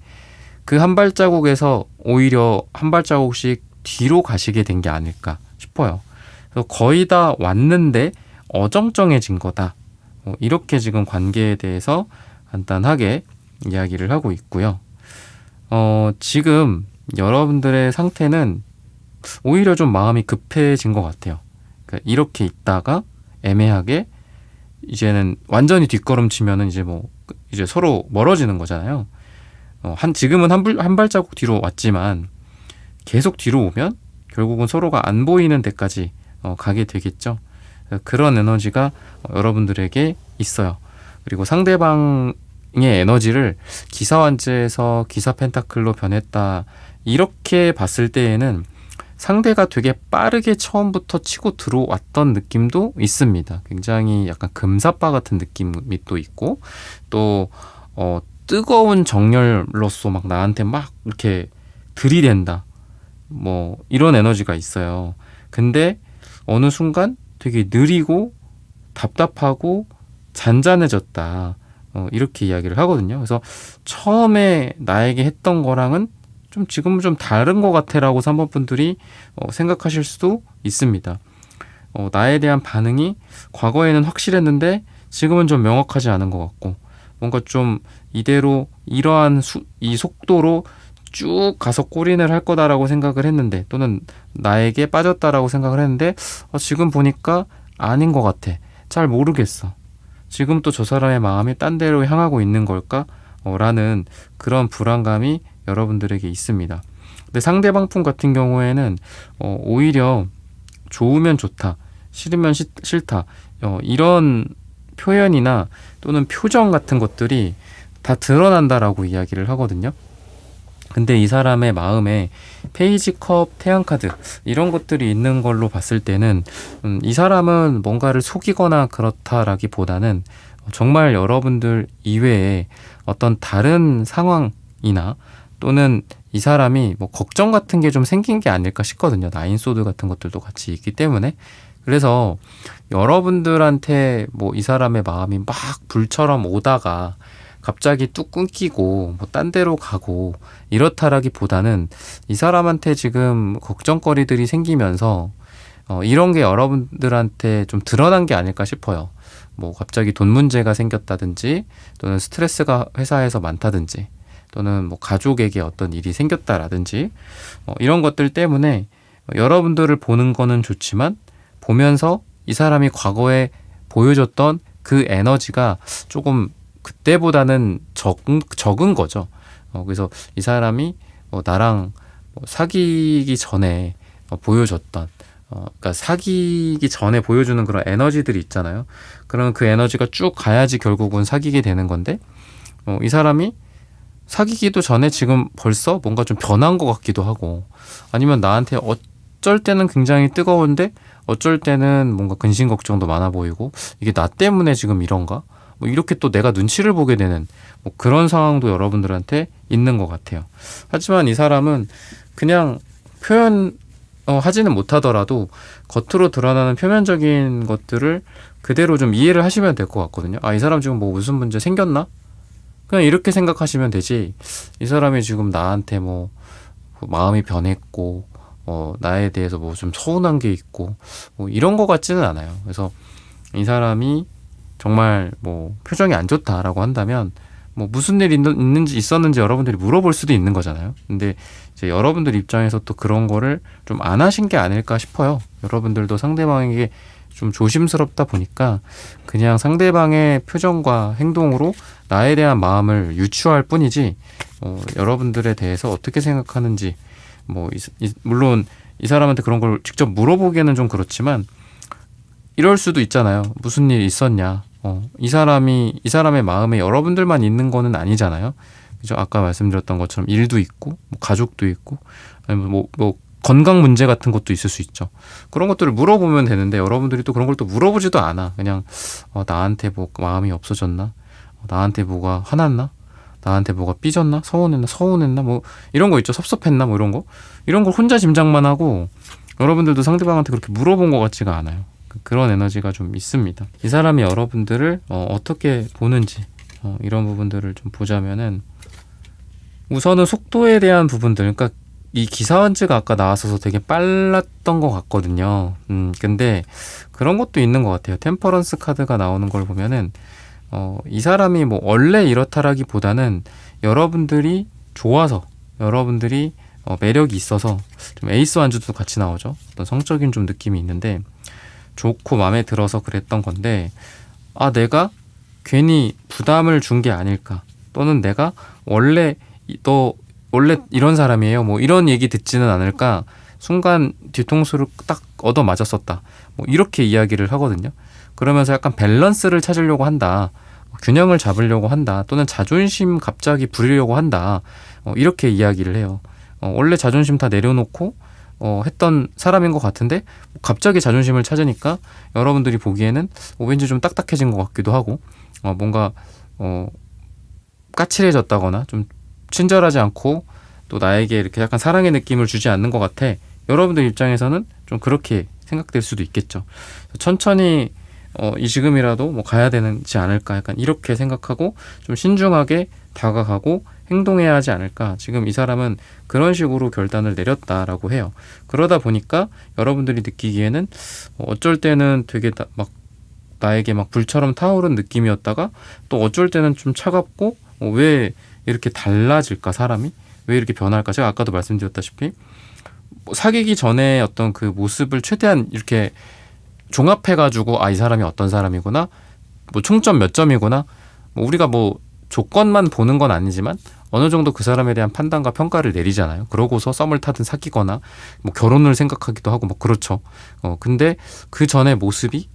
그 한 발자국에서 오히려 한 발자국씩 뒤로 가시게 된 게 아닐까 싶어요. 그래서 거의 다 왔는데 어정쩡해진 거다, 이렇게 지금 관계에 대해서 간단하게 이야기를 하고 있고요. 지금 여러분들의 상태는 오히려 좀 마음이 급해진 것 같아요. 그러니까 이렇게 있다가 애매하게 이제는 완전히 뒷걸음치면은 이제 서로 멀어지는 거잖아요. 지금은 한 발자국 뒤로 왔지만 계속 뒤로 오면 결국은 서로가 안 보이는 데까지 가게 되겠죠. 그런 에너지가 여러분들에게 있어요. 그리고 상대방의 에너지를 기사 완즈에서 기사 펜타클로 변했다, 이렇게 봤을 때에는 상대가 되게 빠르게 처음부터 치고 들어왔던 느낌도 있습니다. 굉장히 약간 금사빠 같은 느낌이 또 있고, 또 뜨거운 정열로서 나한테 이렇게 들이댄다, 이런 에너지가 있어요. 근데 어느 순간 되게 느리고 답답하고 잔잔해졌다, 이렇게 이야기를 하거든요. 그래서 처음에 나에게 했던 거랑은 지금은 좀 다른 것 같아 라고 3번 분들이 생각하실 수도 있습니다. 나에 대한 반응이 과거에는 확실했는데 지금은 좀 명확하지 않은 것 같고, 뭔가 좀 이대로 이러한 이 속도로 쭉 가서 골인을 할 거다라고 생각을 했는데, 또는 나에게 빠졌다라고 생각을 했는데 지금 보니까 아닌 것 같아, 잘 모르겠어, 지금 또 저 사람의 마음이 딴 데로 향하고 있는 걸까? 라는 그런 불안감이 여러분들에게 있습니다. 근데 상대방 품 같은 경우에는 오히려 좋으면 좋다, 싫으면 싫다, 이런 표현이나 또는 표정 같은 것들이 다 드러난다라고 이야기를 하거든요. 근데 이 사람의 마음에 페이지 컵, 태양 카드, 이런 것들이 있는 걸로 봤을 때는 이 사람은 뭔가를 속이거나 그렇다라기보다는 정말 여러분들 이외에 어떤 다른 상황이나 또는 이 사람이 뭐 걱정 같은 게 좀 생긴 게 아닐까 싶거든요. 나인소드 같은 것들도 같이 있기 때문에. 그래서 여러분들한테 뭐 이 사람의 마음이 막 불처럼 오다가 갑자기 뚝 끊기고 뭐 딴 데로 가고 이렇다라기보다는 이 사람한테 지금 걱정거리들이 생기면서 이런 게 여러분들한테 좀 드러난 게 아닐까 싶어요. 뭐 갑자기 돈 문제가 생겼다든지 또는 스트레스가 회사에서 많다든지 또는 뭐 가족에게 어떤 일이 생겼다라든지 이런 것들 때문에 여러분들을 보는 거는 좋지만 보면서 이 사람이 과거에 보여줬던 그 에너지가 조금 그때보다는 적은 거죠. 그래서 이 사람이 나랑 사귀기 전에 보여줬던 그러니까 사귀기 전에 보여주는 그런 에너지들이 있잖아요. 그러면 그 에너지가 쭉 가야지 결국은 사귀게 되는 건데 이 사람이 사귀기도 전에 지금 벌써 뭔가 좀 변한 것 같기도 하고 아니면 나한테 어쩔 때는 굉장히 뜨거운데 어쩔 때는 뭔가 근심 걱정도 많아 보이고 이게 나 때문에 지금 이런가? 뭐 이렇게 또 내가 눈치를 보게 되는 뭐 그런 상황도 여러분들한테 있는 것 같아요. 하지만 이 사람은 그냥 표현 하지는 못하더라도 겉으로 드러나는 표면적인 것들을 그대로 좀 이해를 하시면 될 것 같거든요. 아, 이 사람 지금 뭐 무슨 문제 생겼나? 그냥 이렇게 생각하시면 되지. 이 사람이 지금 나한테 뭐 마음이 변했고 나에 대해서 뭐 좀 서운한 게 있고 뭐 이런 거 같지는 않아요. 그래서 이 사람이 정말 뭐 표정이 안 좋다라고 한다면 뭐 무슨 일 있었는지 여러분들이 물어볼 수도 있는 거잖아요. 근데 이제 여러분들 입장에서 또 그런 거를 좀 안 하신 게 아닐까 싶어요. 여러분들도 상대방에게 좀 조심스럽다 보니까 그냥 상대방의 표정과 행동으로 나에 대한 마음을 유추할 뿐이지 여러분들에 대해서 어떻게 생각하는지 뭐 물론 이 사람한테 그런 걸 직접 물어보기에는 좀 그렇지만 이럴 수도 있잖아요. 무슨 일 있었냐? 이 사람의 마음에 여러분들만 있는 거는 아니잖아요. 그죠? 아까 말씀드렸던 것처럼 일도 있고, 뭐 가족도 있고, 아니면 뭐 건강 문제 같은 것도 있을 수 있죠. 그런 것들을 물어보면 되는데 여러분들이 또 그런 걸 또 물어보지도 않아. 그냥 나한테 뭐 마음이 없어졌나? 나한테 뭐가 화났나? 나한테 뭐가 삐졌나? 서운했나? 뭐 이런 거 있죠. 섭섭했나? 뭐 이런 걸 혼자 짐작만 하고 여러분들도 상대방한테 그렇게 물어본 것 같지가 않아요. 그런 에너지가 좀 있습니다. 이 사람이 여러분들을 어떻게 보는지 이런 부분들을 좀 보자면은 우선은 속도에 대한 부분들, 그러니까 이 기사원즈가 아까 나왔어서 되게 빨랐던 것 같거든요. 근데 그런 것도 있는 것 같아요. 템퍼런스 카드가 나오는 걸 보면은 이 사람이 뭐 원래 이렇다라기보다는 여러분들이 좋아서 여러분들이 매력이 있어서 좀 에이스 완주도 같이 나오죠. 어떤 성적인 좀 느낌이 있는데 좋고 마음에 들어서 그랬던 건데 내가 괜히 부담을 준 게 아닐까 또는 내가 원래 이런 사람이에요 뭐 이런 얘기 듣지는 않을까 순간 뒤통수를 딱 얻어 맞았었다 뭐 이렇게 이야기를 하거든요. 그러면서 약간 밸런스를 찾으려고 한다, 균형을 잡으려고 한다, 또는 자존심 갑자기 부리려고 한다, 이렇게 이야기를 해요. 원래 자존심 다 내려놓고 했던 사람인 것 같은데 갑자기 자존심을 찾으니까 여러분들이 보기에는 왠지 좀 딱딱해진 것 같기도 하고 뭔가 까칠해졌다거나 좀 친절하지 않고 또 나에게 이렇게 약간 사랑의 느낌을 주지 않는 것 같아. 여러분들 입장에서는 좀 그렇게 생각될 수도 있겠죠. 천천히 이 지금이라도 뭐 가야 되지 않을까 약간 이렇게 생각하고 좀 신중하게 다가가고 행동해야 하지 않을까. 지금 이 사람은 그런 식으로 결단을 내렸다라고 해요. 그러다 보니까 여러분들이 느끼기에는 어쩔 때는 되게 막 나에게 막 불처럼 타오른 느낌이었다가 또 어쩔 때는 좀 차갑고 왜 이렇게 달라질까 사람이? 왜 이렇게 변할까? 제가 아까도 말씀드렸다시피 사귀기 전에 어떤 그 모습을 최대한 이렇게 종합해가지고 이 사람이 어떤 사람이구나, 뭐 총점 몇 점이구나, 뭐 우리가 뭐 조건만 보는 건 아니지만 어느 정도 그 사람에 대한 판단과 평가를 내리잖아요. 그러고서 썸을 타든 사귀거나 뭐 결혼을 생각하기도 하고 뭐 그렇죠. 근데 그 전의 모습이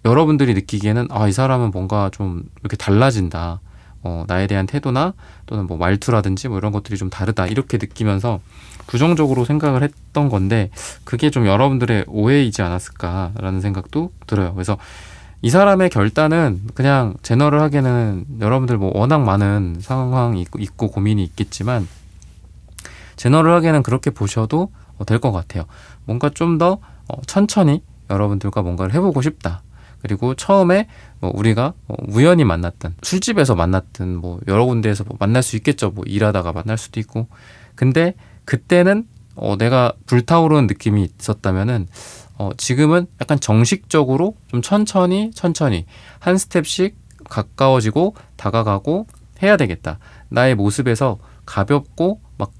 여러분들이 느끼기에는 이 사람은 뭔가 좀 이렇게 달라진다. 나에 대한 태도나 또는 뭐 말투라든지 뭐 이런 것들이 좀 다르다 이렇게 느끼면서 부정적으로 생각을 했던 건데 그게 좀 여러분들의 오해이지 않았을까라는 생각도 들어요. 그래서 이 사람의 결단은 그냥 제너럴하게는 여러분들 뭐 워낙 많은 상황이 있고 고민이 있겠지만 제너럴하게는 그렇게 보셔도 될 것 같아요. 뭔가 좀 더 천천히 여러분들과 뭔가를 해보고 싶다. 그리고 처음에 우리가 우연히 만났던 술집에서 만났던 여러 군데에서 만날 수 있겠죠. 일하다가 만날 수도 있고. 근데 그때는 내가 불타오르는 느낌이 있었다면은 지금은 약간 정식적으로 좀 천천히 한 스텝씩 가까워지고 다가가고 해야 되겠다. 나의 모습에서 가볍고 막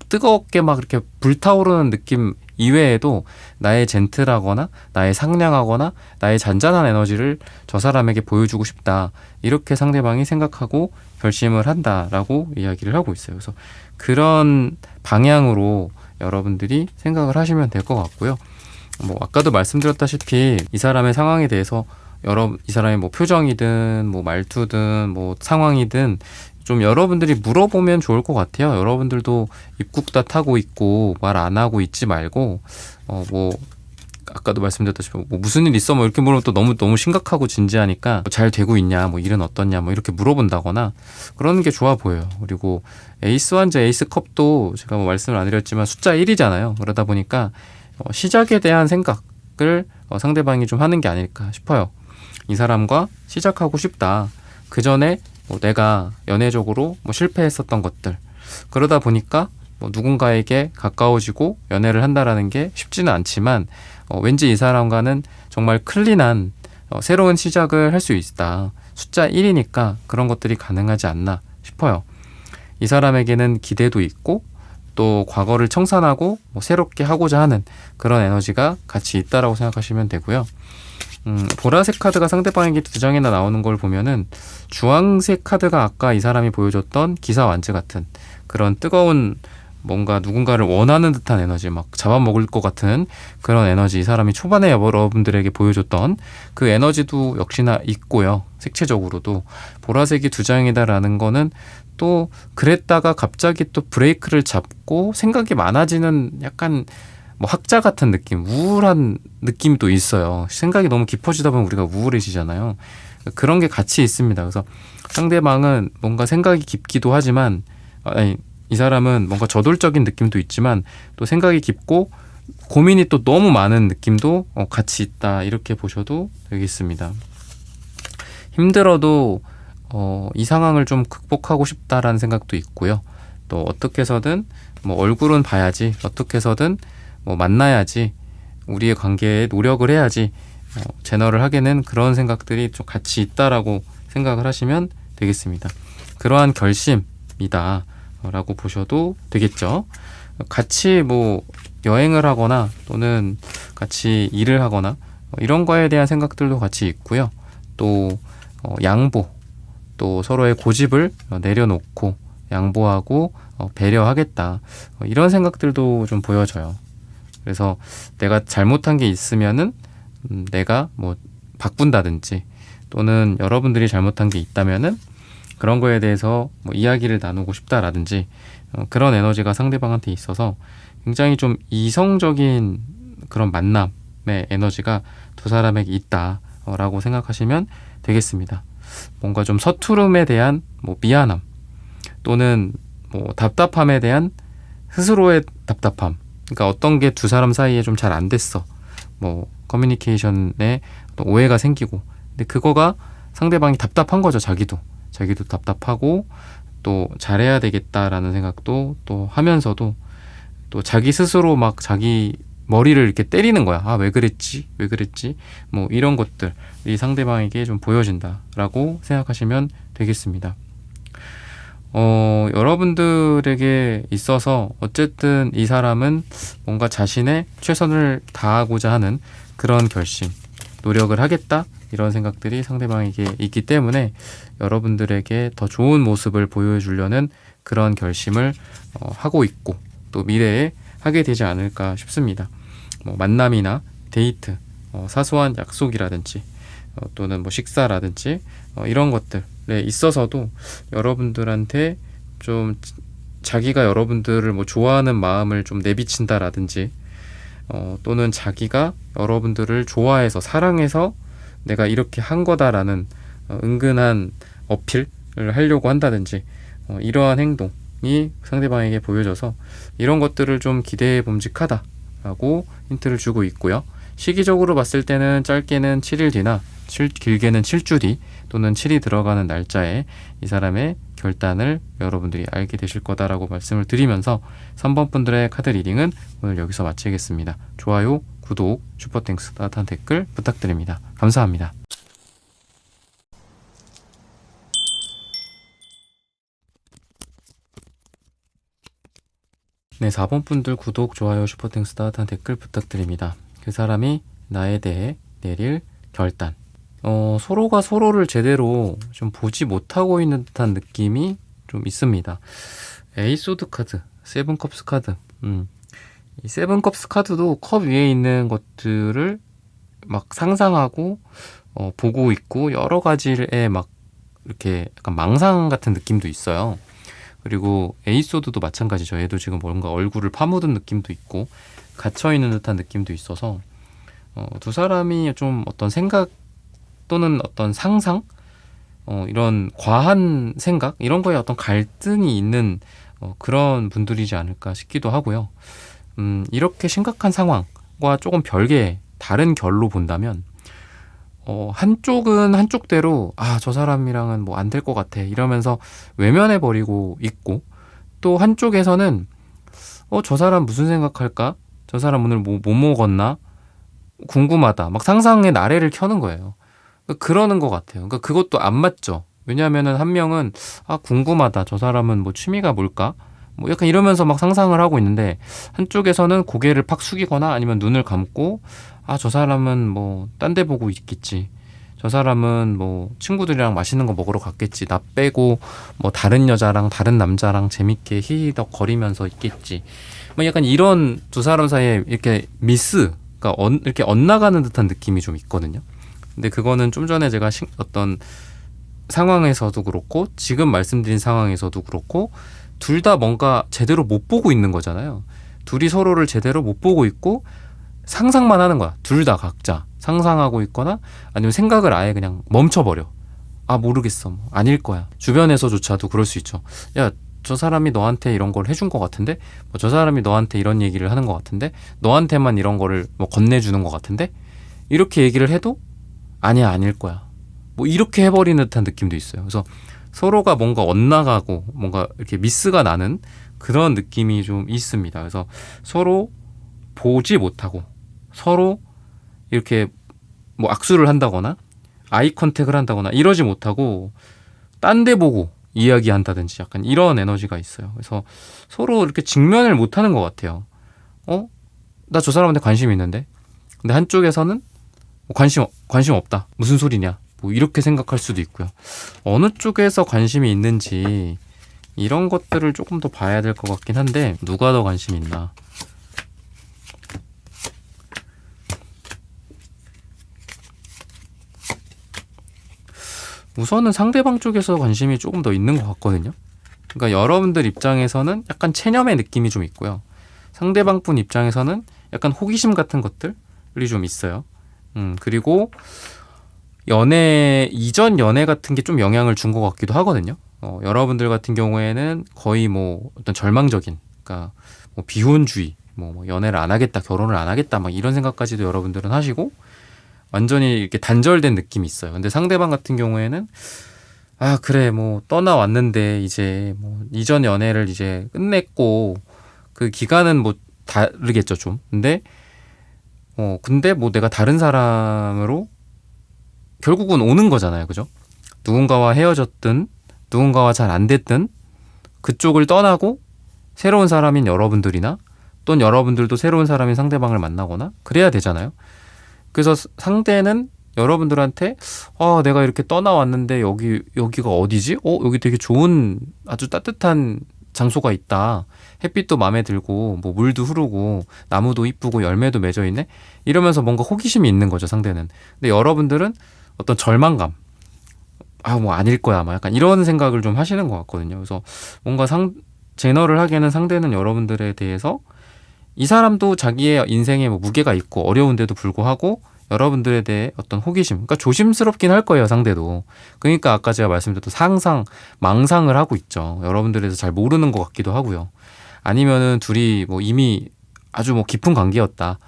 뜨겁게 막 이렇게 불타오르는 느낌 이외에도 나의 젠틀하거나 나의 상냥하거나 나의 잔잔한 에너지를 저 사람에게 보여주고 싶다. 이렇게 상대방이 생각하고 결심을 한다라고 이야기를 하고 있어요. 그래서 그런 방향으로 여러분들이 생각을 하시면 될 것 같고요. 아까도 말씀드렸다시피 이 사람의 상황에 대해서 이 사람의 표정이든 말투든 상황이든 좀 여러분들이 물어보면 좋을 것 같아요. 여러분들도 입국 다 타고 있고 말 안 하고 있지 말고 아까도 말씀드렸다시피 무슨 일 있어 이렇게 물으면 또 너무 심각하고 진지하니까 잘 되고 있냐 일은 어떻냐 이렇게 물어본다거나 그러는 게 좋아 보여요. 그리고 에이스 완자 에이스 컵도 제가 말씀을 안 드렸지만 숫자 1이잖아요. 그러다 보니까 시작에 대한 생각을 상대방이 좀 하는 게 아닐까 싶어요. 이 사람과 시작하고 싶다. 그 전에 내가 연애적으로 실패했었던 것들, 그러다 보니까 누군가에게 가까워지고 연애를 한다라는 게 쉽지는 않지만 왠지 이 사람과는 정말 클린한 새로운 시작을 할 수 있다. 숫자 1이니까 그런 것들이 가능하지 않나 싶어요. 이 사람에게는 기대도 있고 또 과거를 청산하고 새롭게 하고자 하는 그런 에너지가 같이 있다라고 생각하시면 되고요. 보라색 카드가 상대방에게 2장이나 나오는 걸 보면은 주황색 카드가 아까 이 사람이 보여줬던 기사 완즈 같은 그런 뜨거운 뭔가 누군가를 원하는 듯한 에너지, 막 잡아먹을 것 같은 그런 에너지, 이 사람이 초반에 여러분들에게 보여줬던 그 에너지도 역시나 있고요. 색채적으로도 보라색이 2장이다라는 거는 또 그랬다가 갑자기 또 브레이크를 잡고 생각이 많아지는 약간 학자 같은 느낌, 우울한 느낌도 있어요. 생각이 너무 깊어지다 보면 우리가 우울해지잖아요. 그런 게 같이 있습니다. 그래서 상대방은 뭔가 생각이 깊기도 하지만 이 사람은 뭔가 저돌적인 느낌도 있지만 또 생각이 깊고 고민이 또 너무 많은 느낌도 같이 있다. 이렇게 보셔도 되겠습니다. 힘들어도 이 상황을 좀 극복하고 싶다라는 생각도 있고요. 또 어떻게 해서든 얼굴은 봐야지, 어떻게 해서든 만나야지, 우리의 관계에 노력을 해야지, 제너를 하게는 그런 생각들이 좀 같이 있다라고 생각을 하시면 되겠습니다. 그러한 결심이다 라고 보셔도 되겠죠. 같이 여행을 하거나 또는 같이 일을 하거나 이런 거에 대한 생각들도 같이 있고요. 또 양보, 또 서로의 고집을 내려놓고 양보하고 배려하겠다, 이런 생각들도 좀 보여져요. 그래서 내가 잘못한 게 있으면은 내가 바꾼다든지, 또는 여러분들이 잘못한 게 있다면은 그런 거에 대해서 이야기를 나누고 싶다라든지, 그런 에너지가 상대방한테 있어서 굉장히 좀 이성적인 그런 만남의 에너지가 두 사람에게 있다라고 생각하시면 되겠습니다. 뭔가 좀 서투름에 대한 미안함, 또는 답답함에 대한 스스로의 답답함, 그러니까 어떤 게 두 사람 사이에 좀 잘 안 됐어, 커뮤니케이션에 오해가 생기고, 근데 그거가 상대방이 답답한 거죠. 자기도 답답하고 또 잘해야 되겠다라는 생각도 또 하면서도 또 자기 스스로 막 자기 머리를 이렇게 때리는 거야. 왜 그랬지 이런 것들이 상대방에게 좀 보여진다라고 생각하시면 되겠습니다. 여러분들에게 있어서 어쨌든 이 사람은 뭔가 자신의 최선을 다하고자 하는 그런 결심, 노력을 하겠다, 이런 생각들이 상대방에게 있기 때문에 여러분들에게 더 좋은 모습을 보여주려는 그런 결심을 하고 있고 또 미래에 하게 되지 않을까 싶습니다. 만남이나 데이트, 사소한 약속이라든지 또는 식사라든지 이런 것들에 있어서도 여러분들한테 좀 자기가 여러분들을 좋아하는 마음을 좀 내비친다라든지, 또는 자기가 여러분들을 좋아해서 사랑해서 내가 이렇게 한 거다라는 은근한 어필을 하려고 한다든지, 이러한 행동이 상대방에게 보여져서 이런 것들을 좀 기대해 봄직하다라고 힌트를 주고 있고요. 시기적으로 봤을 때는 짧게는 7일 뒤나 길게는 7주 뒤 또는 7이 들어가는 날짜에 이 사람의 결단을 여러분들이 알게 되실 거다라고 말씀을 드리면서 3번 분들의 카드 리딩은 오늘 여기서 마치겠습니다. 좋아요, 구독, 슈퍼땡스, 따뜻한 댓글 부탁드립니다. 감사합니다. 네, 4번 분들 구독, 좋아요, 슈퍼땡스, 따뜻한 댓글 부탁드립니다. 그 사람이 나에 대해 내릴 결단. 서로가 서로를 제대로 좀 보지 못하고 있는 듯한 느낌이 좀 있습니다. 에이소드 카드, 세븐컵스 카드. 이 세븐컵스 카드도 컵 위에 있는 것들을 막 상상하고 보고 있고 여러 가지에 막 이렇게 약간 망상 같은 느낌도 있어요. 그리고 에이소드도 마찬가지죠. 얘도 지금 뭔가 얼굴을 파묻은 느낌도 있고 갇혀있는 듯한 느낌도 있어서 두 사람이 좀 어떤 생각 또는 어떤 상상, 이런 과한 생각 이런 거에 어떤 갈등이 있는 그런 분들이지 않을까 싶기도 하고요. 이렇게 심각한 상황과 조금 별개의 다른 결로 본다면 한쪽은 한쪽대로 저 사람이랑은 뭐 안 될 것 같아 이러면서 외면해 버리고 있고, 또 한쪽에서는 저 사람 무슨 생각할까? 저 사람 오늘 뭐 먹었나? 궁금하다. 막 상상의 나래를 켜는 거예요. 그러는 것 같아요. 그러니까 그것도 안 맞죠. 왜냐하면은 한 명은 궁금하다. 저 사람은 뭐 취미가 뭘까? 뭐 약간 이러면서 막 상상을 하고 있는데, 한쪽에서는 고개를 팍 숙이거나 아니면 눈을 감고 저 사람은 뭐 딴 데 보고 있겠지. 저 사람은 뭐 친구들이랑 맛있는 거 먹으러 갔겠지. 나 빼고 뭐 다른 여자랑 다른 남자랑 재밌게 히히덕 거리면서 있겠지. 뭐 약간 이런 두 사람 사이에 이렇게 그러니까 이렇게 엇나가는 듯한 느낌이 좀 있거든요. 근데 그거는 좀 전에 제가 어떤 상황에서도 그렇고 지금 말씀드린 상황에서도 그렇고 둘 다 뭔가 제대로 못 보고 있는 거잖아요. 둘이 서로를 제대로 못 보고 있고 상상만 하는 거야. 둘 다 각자 상상하고 있거나 아니면 생각을 아예 그냥 멈춰버려. 모르겠어. 뭐 아닐 거야. 주변에서조차도 그럴 수 있죠. 야, 저 사람이 너한테 이런 걸 해준 것 같은데, 뭐 저 사람이 너한테 이런 얘기를 하는 것 같은데, 너한테만 이런 거를 뭐 건네주는 것 같은데, 이렇게 얘기를 해도 아니야, 아닐 거야. 뭐 이렇게 해버리는 듯한 느낌도 있어요. 그래서 서로가 뭔가 엇나가고 뭔가 이렇게 미스가 나는 그런 느낌이 좀 있습니다. 그래서 서로 보지 못하고 서로 이렇게 뭐 악수를 한다거나 아이 컨택을 한다거나 이러지 못하고 딴 데 보고 이야기한다든지 약간 이런 에너지가 있어요. 그래서 서로 이렇게 직면을 못하는 것 같아요. 나 저 사람한테 관심이 있는데, 근데 한쪽에서는 관심 없다. 무슨 소리냐? 뭐 이렇게 생각할 수도 있고요. 어느 쪽에서 관심이 있는지 이런 것들을 조금 더 봐야 될 것 같긴 한데, 누가 더 관심이 있나? 우선은 상대방 쪽에서 관심이 조금 더 있는 것 같거든요. 그러니까 여러분들 입장에서는 약간 체념의 느낌이 좀 있고요. 상대방 분 입장에서는 약간 호기심 같은 것들이 좀 있어요. 그리고 이전 연애 같은 게 좀 영향을 준 것 같기도 하거든요. 여러분들 같은 경우에는 거의 뭐 어떤 절망적인, 그러니까 뭐 비혼주의, 뭐 연애를 안 하겠다, 결혼을 안 하겠다, 막 이런 생각까지도 여러분들은 하시고 완전히 이렇게 단절된 느낌이 있어요. 근데 상대방 같은 경우에는 그래, 뭐 떠나왔는데 이제 뭐 이전 연애를 이제 끝냈고 그 기간은 뭐 다르겠죠, 좀. 근데 뭐 내가 다른 사람으로 결국은 오는 거잖아요. 그죠? 누군가와 헤어졌든 누군가와 잘 안 됐든 그쪽을 떠나고 새로운 사람인 여러분들이나 또는 여러분들도 새로운 사람인 상대방을 만나거나 그래야 되잖아요. 그래서 상대는 여러분들한테 내가 이렇게 떠나왔는데 여기가 어디지? 여기 되게 좋은 아주 따뜻한 장소가 있다. 햇빛도 마음에 들고 뭐 물도 흐르고 나무도 이쁘고 열매도 맺어 있네. 이러면서 뭔가 호기심이 있는 거죠, 상대는. 근데 여러분들은 어떤 절망감, 뭐 아닐 거야, 막 약간 이런 생각을 좀 하시는 것 같거든요. 그래서 뭔가 제너를 하기에는 상대는 여러분들에 대해서 이 사람도 자기의 인생에 뭐 무게가 있고 어려운데도 불구하고 여러분들에 대해 어떤 호기심, 그러니까 조심스럽긴 할 거예요, 상대도. 그러니까 아까 제가 말씀드렸던 망상을 하고 있죠. 여러분들에 대해서 잘 모르는 것 같기도 하고요. 아니면은 둘이 뭐 이미 아주 뭐 깊은 관계였다,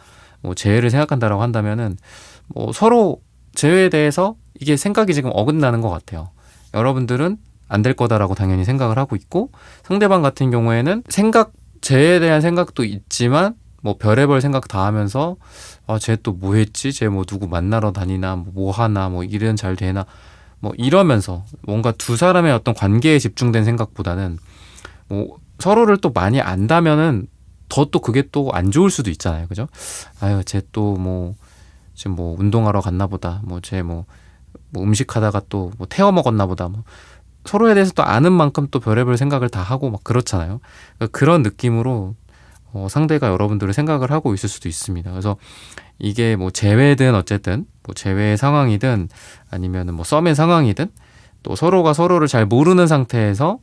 뭐 재회를 생각한다라고 한다면은 뭐 서로 재회에 대해서 이게 생각이 지금 어긋나는 것 같아요. 여러분들은 안 될 거다라고 당연히 생각을 하고 있고, 상대방 같은 경우에는 재회에 대한 생각도 있지만 뭐 별의별 생각 다 하면서 쟤 또 뭐 했지? 쟤 뭐 누구 만나러 다니나 뭐 하나 뭐 일은 잘 되나 뭐 이러면서 뭔가 두 사람의 어떤 관계에 집중된 생각보다는 뭐 서로를 또 많이 안다면은 더 또 그게 또 안 좋을 수도 있잖아요. 그죠? 아유, 쟤 또 뭐 지금 뭐 운동하러 갔나 보다. 뭐 쟤 뭐 음식 하다가 또 뭐 태워 먹었나 보다. 뭐 서로에 대해서 또 아는 만큼 또 별의별 생각을 다 하고 막 그렇잖아요. 그러니까 그런 느낌으로 상대가 여러분들을 생각을 하고 있을 수도 있습니다. 그래서 이게 뭐 재회든 어쨌든 뭐 재회의 상황이든 아니면은 뭐 썸의 상황이든 또 서로가 서로를 잘 모르는 상태에서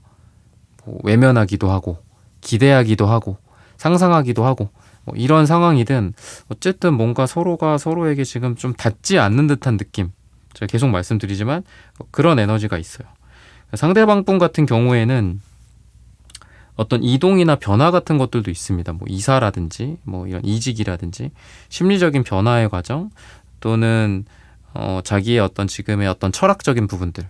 뭐 외면하기도 하고 기대하기도 하고 상상하기도 하고 뭐 이런 상황이든 어쨌든 뭔가 서로가 서로에게 지금 좀 닿지 않는 듯한 느낌, 제가 계속 말씀드리지만 그런 에너지가 있어요. 상대방 분 같은 경우에는 어떤 이동이나 변화 같은 것들도 있습니다. 뭐 이사라든지 뭐 이런 이직이라든지 심리적인 변화의 과정, 또는 자기의 어떤 지금의 어떤 철학적인 부분들,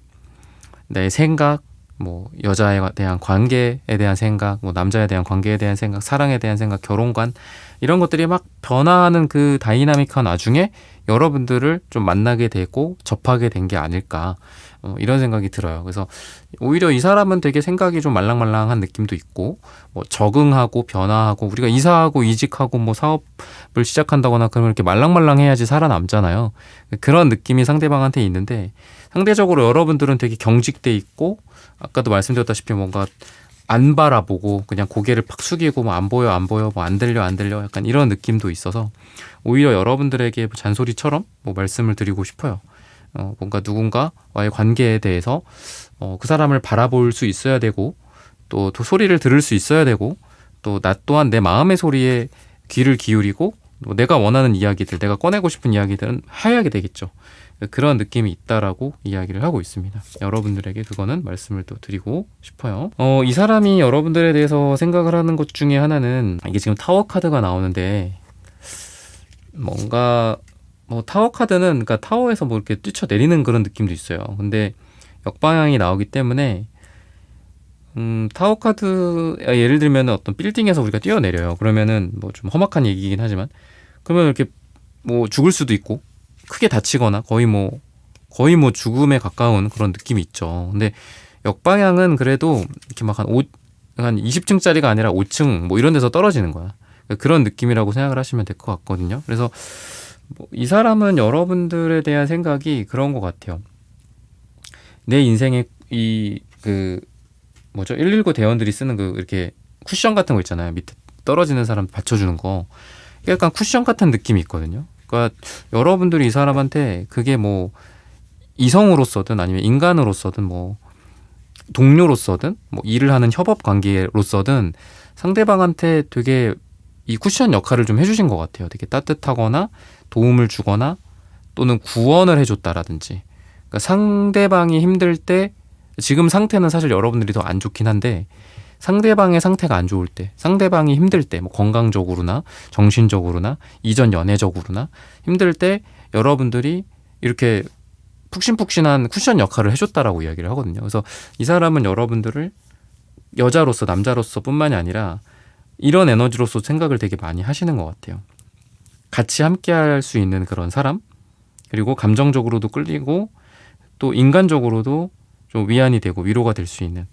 내 생각, 뭐 여자에 대한 관계에 대한 생각, 뭐 남자에 대한 관계에 대한 생각, 사랑에 대한 생각, 결혼관, 이런 것들이 막 변화하는 그 다이나믹한 와중에 여러분들을 좀 만나게 되고 접하게 된 게 아닐까, 이런 생각이 들어요. 그래서 오히려 이 사람은 되게 생각이 좀 말랑말랑한 느낌도 있고, 뭐 적응하고 변화하고, 우리가 이사하고 이직하고 뭐 사업을 시작한다거나 그러면 이렇게 말랑말랑해야지 살아남잖아요. 그런 느낌이 상대방한테 있는데, 상대적으로 여러분들은 되게 경직돼 있고, 아까도 말씀드렸다시피 뭔가 안 바라보고 그냥 고개를 팍 숙이고 뭐 안 보여 안 보여, 뭐 안 들려 안 들려, 약간 이런 느낌도 있어서 오히려 여러분들에게 잔소리처럼 뭐 말씀을 드리고 싶어요. 뭔가 누군가와의 관계에 대해서 그 사람을 바라볼 수 있어야 되고, 또 소리를 들을 수 있어야 되고, 또 나 또한 내 마음의 소리에 귀를 기울이고, 뭐 내가 원하는 이야기들, 내가 꺼내고 싶은 이야기들은 해야 되겠죠. 그런 느낌이 있다라고 이야기를 하고 있습니다. 여러분들에게 그거는 말씀을 또 드리고 싶어요. 이 사람이 여러분들에 대해서 생각을 하는 것 중에 하나는, 이게 지금 타워 카드가 나오는데 뭔가 뭐 타워 카드는 그러니까 타워에서 뭐 이렇게 뛰쳐내리는 그런 느낌도 있어요. 근데 역방향이 나오기 때문에 타워 카드, 예를 들면 어떤 빌딩에서 우리가 뛰어내려요. 그러면은 뭐 좀 험악한 얘기긴 하지만, 그러면 이렇게 뭐 죽을 수도 있고 크게 다치거나 거의 뭐 죽음에 가까운 그런 느낌이 있죠. 근데 역방향은 그래도 이렇게 막 한 20층짜리가 아니라 5층 뭐 이런 데서 떨어지는 거야. 그런 느낌이라고 생각을 하시면 될 것 같거든요. 그래서 이 사람은 여러분들에 대한 생각이 그런 것 같아요. 내 인생에 뭐죠? 119 대원들이 쓰는 이렇게 쿠션 같은 거 있잖아요. 밑에 떨어지는 사람 받쳐주는 거. 약간 쿠션 같은 느낌이 있거든요. 그러니까 여러분들이 이 사람한테 그게 뭐 이성으로서든 아니면 인간으로서든 뭐 동료로서든 뭐 일을 하는 협업 관계로서든 상대방한테 되게 이 쿠션 역할을 좀 해주신 것 같아요. 되게 따뜻하거나 도움을 주거나 또는 구원을 해줬다라든지. 그러니까 상대방이 힘들 때, 지금 상태는 사실 여러분들이 더 안 좋긴 한데 상대방의 상태가 안 좋을 때, 상대방이 힘들 때, 뭐 건강적으로나 정신적으로나 이전 연애적으로나 힘들 때 여러분들이 이렇게 푹신푹신한 쿠션 역할을 해줬다라고 이야기를 하거든요. 그래서 이 사람은 여러분들을 여자로서 남자로서 뿐만이 아니라 이런 에너지로서 생각을 되게 많이 하시는 것 같아요. 같이 함께 할 수 있는 그런 사람, 그리고 감정적으로도 끌리고 또 인간적으로도 좀 위안이 되고 위로가 될 수 있는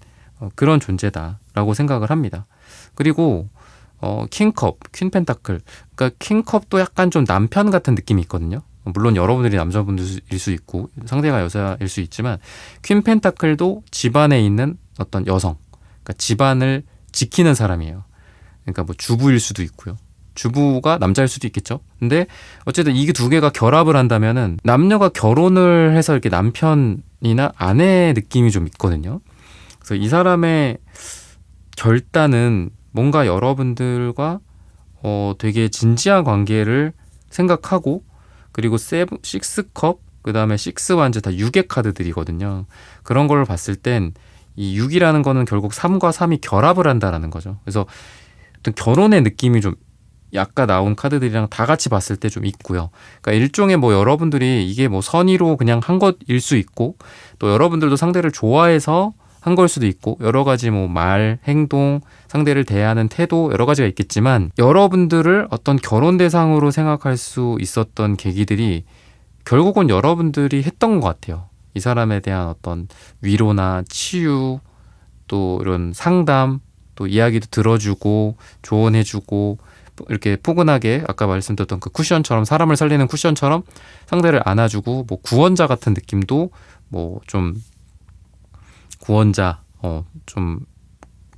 그런 존재다라고 생각을 합니다. 그리고 킹컵, 퀸펜타클, 그러니까 킹컵도 약간 좀 남편 같은 느낌이 있거든요. 물론 여러분들이 남자분들일 수 있고 상대가 여자일 수 있지만, 퀸펜타클도 집안에 있는 어떤 여성, 그러니까 집안을 지키는 사람이에요. 그러니까 뭐 주부일 수도 있고요. 주부가 남자일 수도 있겠죠. 근데 어쨌든 이게 두 개가 결합을 한다면은 남녀가 결혼을 해서 이렇게 남편이나 아내의 느낌이 좀 있거든요. 그래서 이 사람의 결단은 뭔가 여러분들과 되게 진지한 관계를 생각하고, 그리고 식스컵, 그 다음에 식스완즈 다 6의 카드들이거든요. 그런 걸 봤을 땐 이 6이라는 거는 결국 3과 3이 결합을 한다라는 거죠. 그래서 어떤 결혼의 느낌이 좀 아까 나온 카드들이랑 다 같이 봤을 때 좀 있고요. 그러니까 일종의 뭐 여러분들이 이게 뭐 선의로 그냥 한 것일 수 있고, 또 여러분들도 상대를 좋아해서 한 걸 수도 있고, 여러 가지 뭐 말, 행동, 상대를 대하는 태도 여러 가지가 있겠지만, 여러분들을 어떤 결혼 대상으로 생각할 수 있었던 계기들이 결국은 여러분들이 했던 것 같아요. 이 사람에 대한 어떤 위로나 치유, 또 이런 상담, 또 이야기도 들어주고 조언해주고, 이렇게 포근하게 아까 말씀드렸던 그 쿠션처럼, 사람을 살리는 쿠션처럼 상대를 안아주고, 뭐 구원자 같은 느낌도 뭐 좀 구원자 좀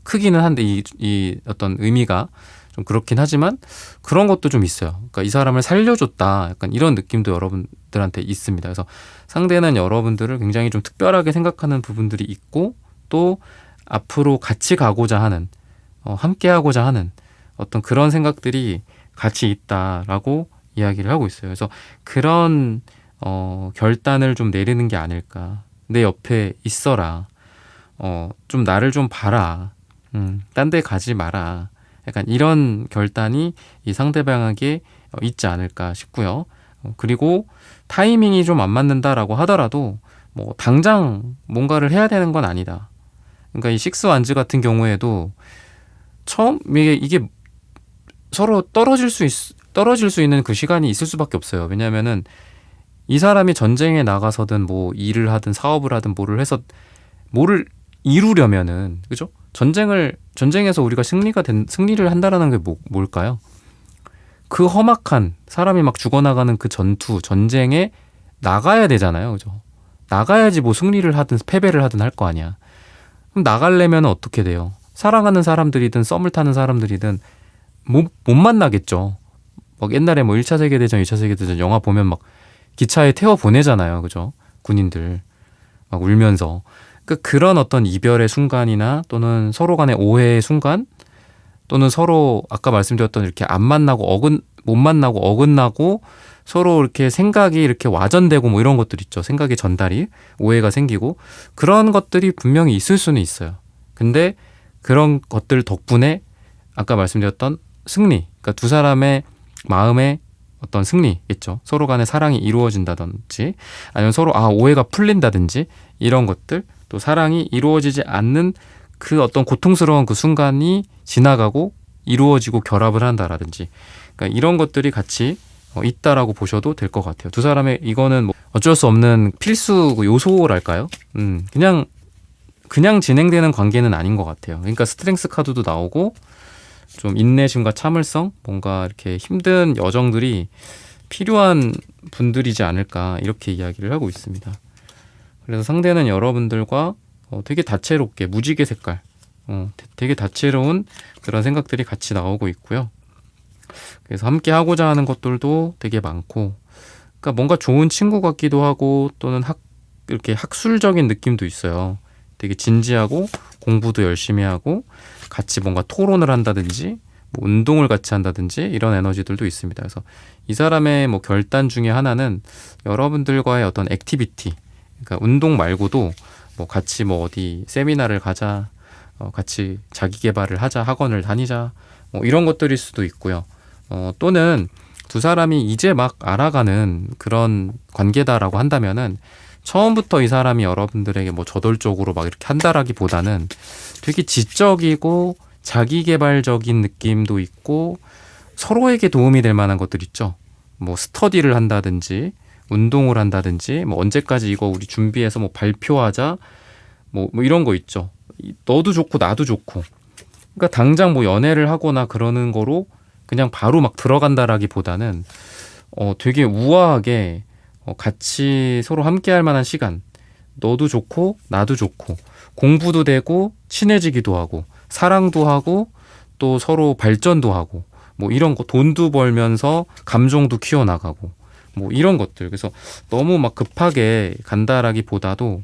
크기는 한데 이 어떤 의미가 좀 그렇긴 하지만 그런 것도 좀 있어요. 그러니까 이 사람을 살려줬다, 약간 이런 느낌도 여러분들한테 있습니다. 그래서 상대는 여러분들을 굉장히 좀 특별하게 생각하는 부분들이 있고, 또 앞으로 같이 가고자 하는, 함께 하고자 하는 어떤 그런 생각들이 같이 있다라고 이야기를 하고 있어요. 그래서 그런 결단을 좀 내리는 게 아닐까. 내 옆에 있어라. 좀 나를 좀 봐라. 딴 데 가지 마라. 약간 이런 결단이 이 상대방에게 있지 않을까 싶고요. 그리고 타이밍이 좀 안 맞는다라고 하더라도 뭐 당장 뭔가를 해야 되는 건 아니다. 그러니까 이 식스 완즈 같은 경우에도 처음 이게 서로 떨어질 수 있는 그 시간이 있을 수밖에 없어요. 왜냐하면은 이 사람이 전쟁에 나가서든 뭐 일을 하든 사업을 하든 뭐를 해서 뭐를 이루려면은, 그죠? 전쟁에서 우리가 승리를 한다라는 게 뭘까요? 그 험악한, 사람이 막 죽어나가는 그 전쟁에 나가야 되잖아요. 그죠? 나가야지 뭐 승리를 하든 패배를 하든 할 거 아니야. 그럼 나가려면 어떻게 돼요? 사랑하는 사람들이든 썸을 타는 사람들이든 못 만나겠죠. 막 옛날에 뭐 1차 세계대전, 2차 세계대전 영화 보면 막 기차에 태워 보내잖아요. 그죠? 군인들 막 울면서. 그런 어떤 이별의 순간이나 또는 서로 간의 오해의 순간, 또는 서로 아까 말씀드렸던 이렇게 못 만나고 어긋나고 서로 이렇게 생각이 이렇게 와전되고 뭐 이런 것들 있죠. 생각의 전달이, 오해가 생기고, 그런 것들이 분명히 있을 수는 있어요. 근데 그런 것들 덕분에 아까 말씀드렸던 승리, 그러니까 두 사람의 마음의 어떤 승리겠죠. 서로 간의 사랑이 이루어진다든지, 아니면 서로 오해가 풀린다든지, 이런 것들, 또 사랑이 이루어지지 않는 그 어떤 고통스러운 그 순간이 지나가고 이루어지고 결합을 한다라든지, 그러니까 이런 것들이 같이 있다라고 보셔도 될 것 같아요. 두 사람의, 이거는 뭐 어쩔 수 없는 필수 요소랄까요? 그냥 진행되는 관계는 아닌 것 같아요. 그러니까 스트렝스 카드도 나오고, 좀 인내심과 참을성, 뭔가 이렇게 힘든 여정들이 필요한 분들이지 않을까, 이렇게 이야기를 하고 있습니다. 그래서 상대는 여러분들과 되게 다채롭게, 무지개 색깔, 되게 다채로운 그런 생각들이 같이 나오고 있고요. 그래서 함께 하고자 하는 것들도 되게 많고, 그러니까 뭔가 좋은 친구 같기도 하고, 또는 이렇게 학술적인 느낌도 있어요. 되게 진지하고 공부도 열심히 하고 같이 뭔가 토론을 한다든지 뭐 운동을 같이 한다든지 이런 에너지들도 있습니다. 그래서 이 사람의 뭐 결단 중에 하나는 여러분들과의 어떤 액티비티, 그러니까 운동 말고도 뭐 같이 뭐 어디 세미나를 가자, 같이 자기 개발을 하자, 학원을 다니자, 뭐 이런 것들일 수도 있고요. 또는 두 사람이 이제 막 알아가는 그런 관계다라고 한다면은 처음부터 이 사람이 여러분들에게 뭐 저돌적으로 막 이렇게 한다라기보다는 되게 지적이고 자기개발적인 느낌도 있고, 서로에게 도움이 될 만한 것들 있죠. 뭐 스터디를 한다든지 운동을 한다든지, 뭐 언제까지 이거 우리 준비해서 뭐 발표하자, 뭐 이런 거 있죠. 너도 좋고 나도 좋고. 그러니까 당장 뭐 연애를 하거나 그러는 거로 그냥 바로 막 들어간다라기보다는 되게 우아하게 같이 서로 함께 할 만한 시간, 너도 좋고 나도 좋고, 공부도 되고 친해지기도 하고 사랑도 하고 또 서로 발전도 하고, 뭐 이런 거, 돈도 벌면서 감정도 키워나가고, 뭐 이런 것들. 그래서 너무 막 급하게 간다라기보다도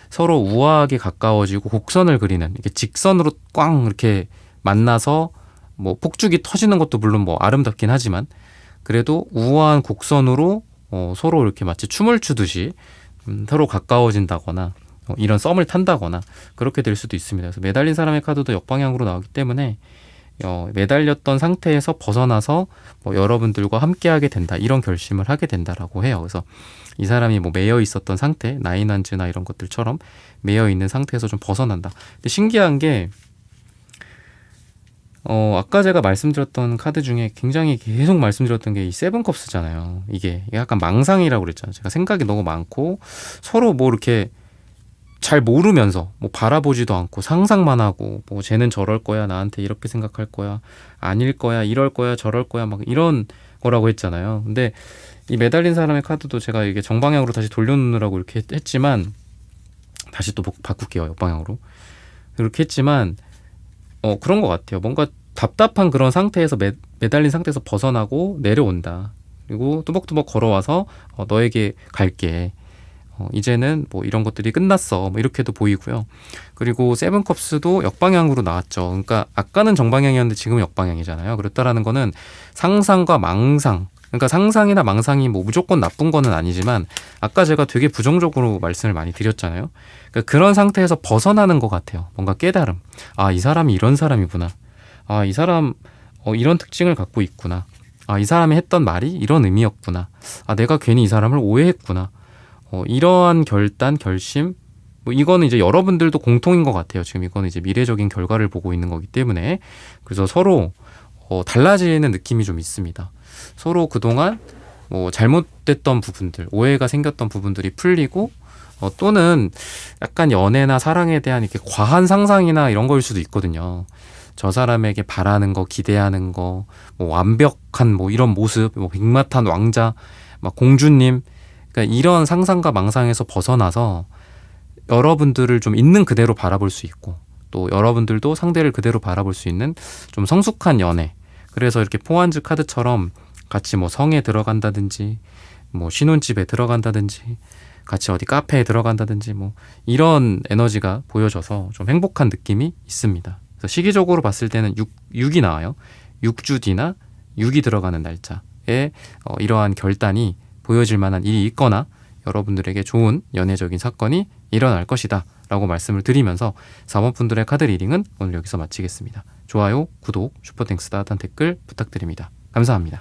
서로 우아하게 가까워지고 곡선을 그리는, 이렇게 직선으로 꽝 이렇게 만나서 뭐 폭죽이 터지는 것도 물론 뭐 아름답긴 하지만, 그래도 우아한 곡선으로 서로 이렇게 마치 춤을 추듯이 서로 가까워진다거나 이런 썸을 탄다거나 그렇게 될 수도 있습니다. 그래서 매달린 사람의 카드도 역방향으로 나오기 때문에 매달렸던 상태에서 벗어나서 여러분들과 함께하게 된다, 이런 결심을 하게 된다라고 해요. 그래서 이 사람이 매여 있었던 상태, 나인완즈나 이런 것들처럼 매여 있는 상태에서 좀 벗어난다. 근데 신기한 게 아까 제가 말씀드렸던 카드 중에 굉장히 계속 말씀드렸던 게 이 세븐컵스잖아요. 이게 약간 망상이라고 그랬잖아요. 제가 생각이 너무 많고 서로 이렇게 잘 모르면서 바라보지도 않고 상상만 하고 쟤는 저럴 거야, 나한테 이렇게 생각할 거야, 아닐 거야, 이럴 거야, 저럴 거야, 막 이런 거라고 했잖아요. 근데 이 매달린 사람의 카드도 제가 이게 정방향으로 다시 돌려놓느라고 이렇게 했지만, 다시 또 바꿀게요, 역방향으로. 그렇게 했지만 그런 것 같아요. 뭔가 답답한 그런 상태에서 매달린 상태에서 벗어나고 내려온다. 그리고 뚜벅뚜벅 걸어와서 너에게 갈게. 이제는 이런 것들이 끝났어. 이렇게도 보이고요. 그리고 세븐컵스도 역방향으로 나왔죠. 그러니까 아까는 정방향이었는데 지금은 역방향이잖아요. 그렇다라는 거는 상상과 망상, 그러니까 상상이나 망상이 무조건 나쁜 거는 아니지만 아까 제가 되게 부정적으로 말씀을 많이 드렸잖아요. 그러니까 그런 상태에서 벗어나는 것 같아요. 뭔가 깨달음. 아, 이 사람이 이런 사람이구나. 아, 이 사람 이런 특징을 갖고 있구나. 아, 이 사람이 했던 말이 이런 의미였구나. 아, 내가 괜히 이 사람을 오해했구나. 이러한 결단, 결심, 이거는 이제 여러분들도 공통인 것 같아요. 지금 이거는 이제 미래적인 결과를 보고 있는 거기 때문에. 그래서 서로 달라지는 느낌이 좀 있습니다. 서로 그동안 잘못됐던 부분들, 오해가 생겼던 부분들이 풀리고, 또는 약간 연애나 사랑에 대한 이렇게 과한 상상이나 이런 거일 수도 있거든요. 저 사람에게 바라는 거, 기대하는 거, 완벽한 이런 모습, 백마탄 왕자, 막 공주님, 그러니까 이런 상상과 망상에서 벗어나서 여러분들을 좀 있는 그대로 바라볼 수 있고, 또 여러분들도 상대를 그대로 바라볼 수 있는 좀 성숙한 연애. 그래서 이렇게 포환즈 카드처럼 같이 성에 들어간다든지, 신혼집에 들어간다든지, 같이 어디 카페에 들어간다든지, 이런 에너지가 보여져서 좀 행복한 느낌이 있습니다. 그래서 시기적으로 봤을 때는 6이 나와요. 6주 뒤나 6이 들어가는 날짜에 이러한 결단이 보여질 만한 일이 있거나 여러분들에게 좋은 연애적인 사건이 일어날 것이다 라고 말씀을 드리면서 4번 분들의 카드 리딩은 오늘 여기서 마치겠습니다. 좋아요, 구독, 슈퍼땡스 따뜻한 댓글 부탁드립니다. 감사합니다.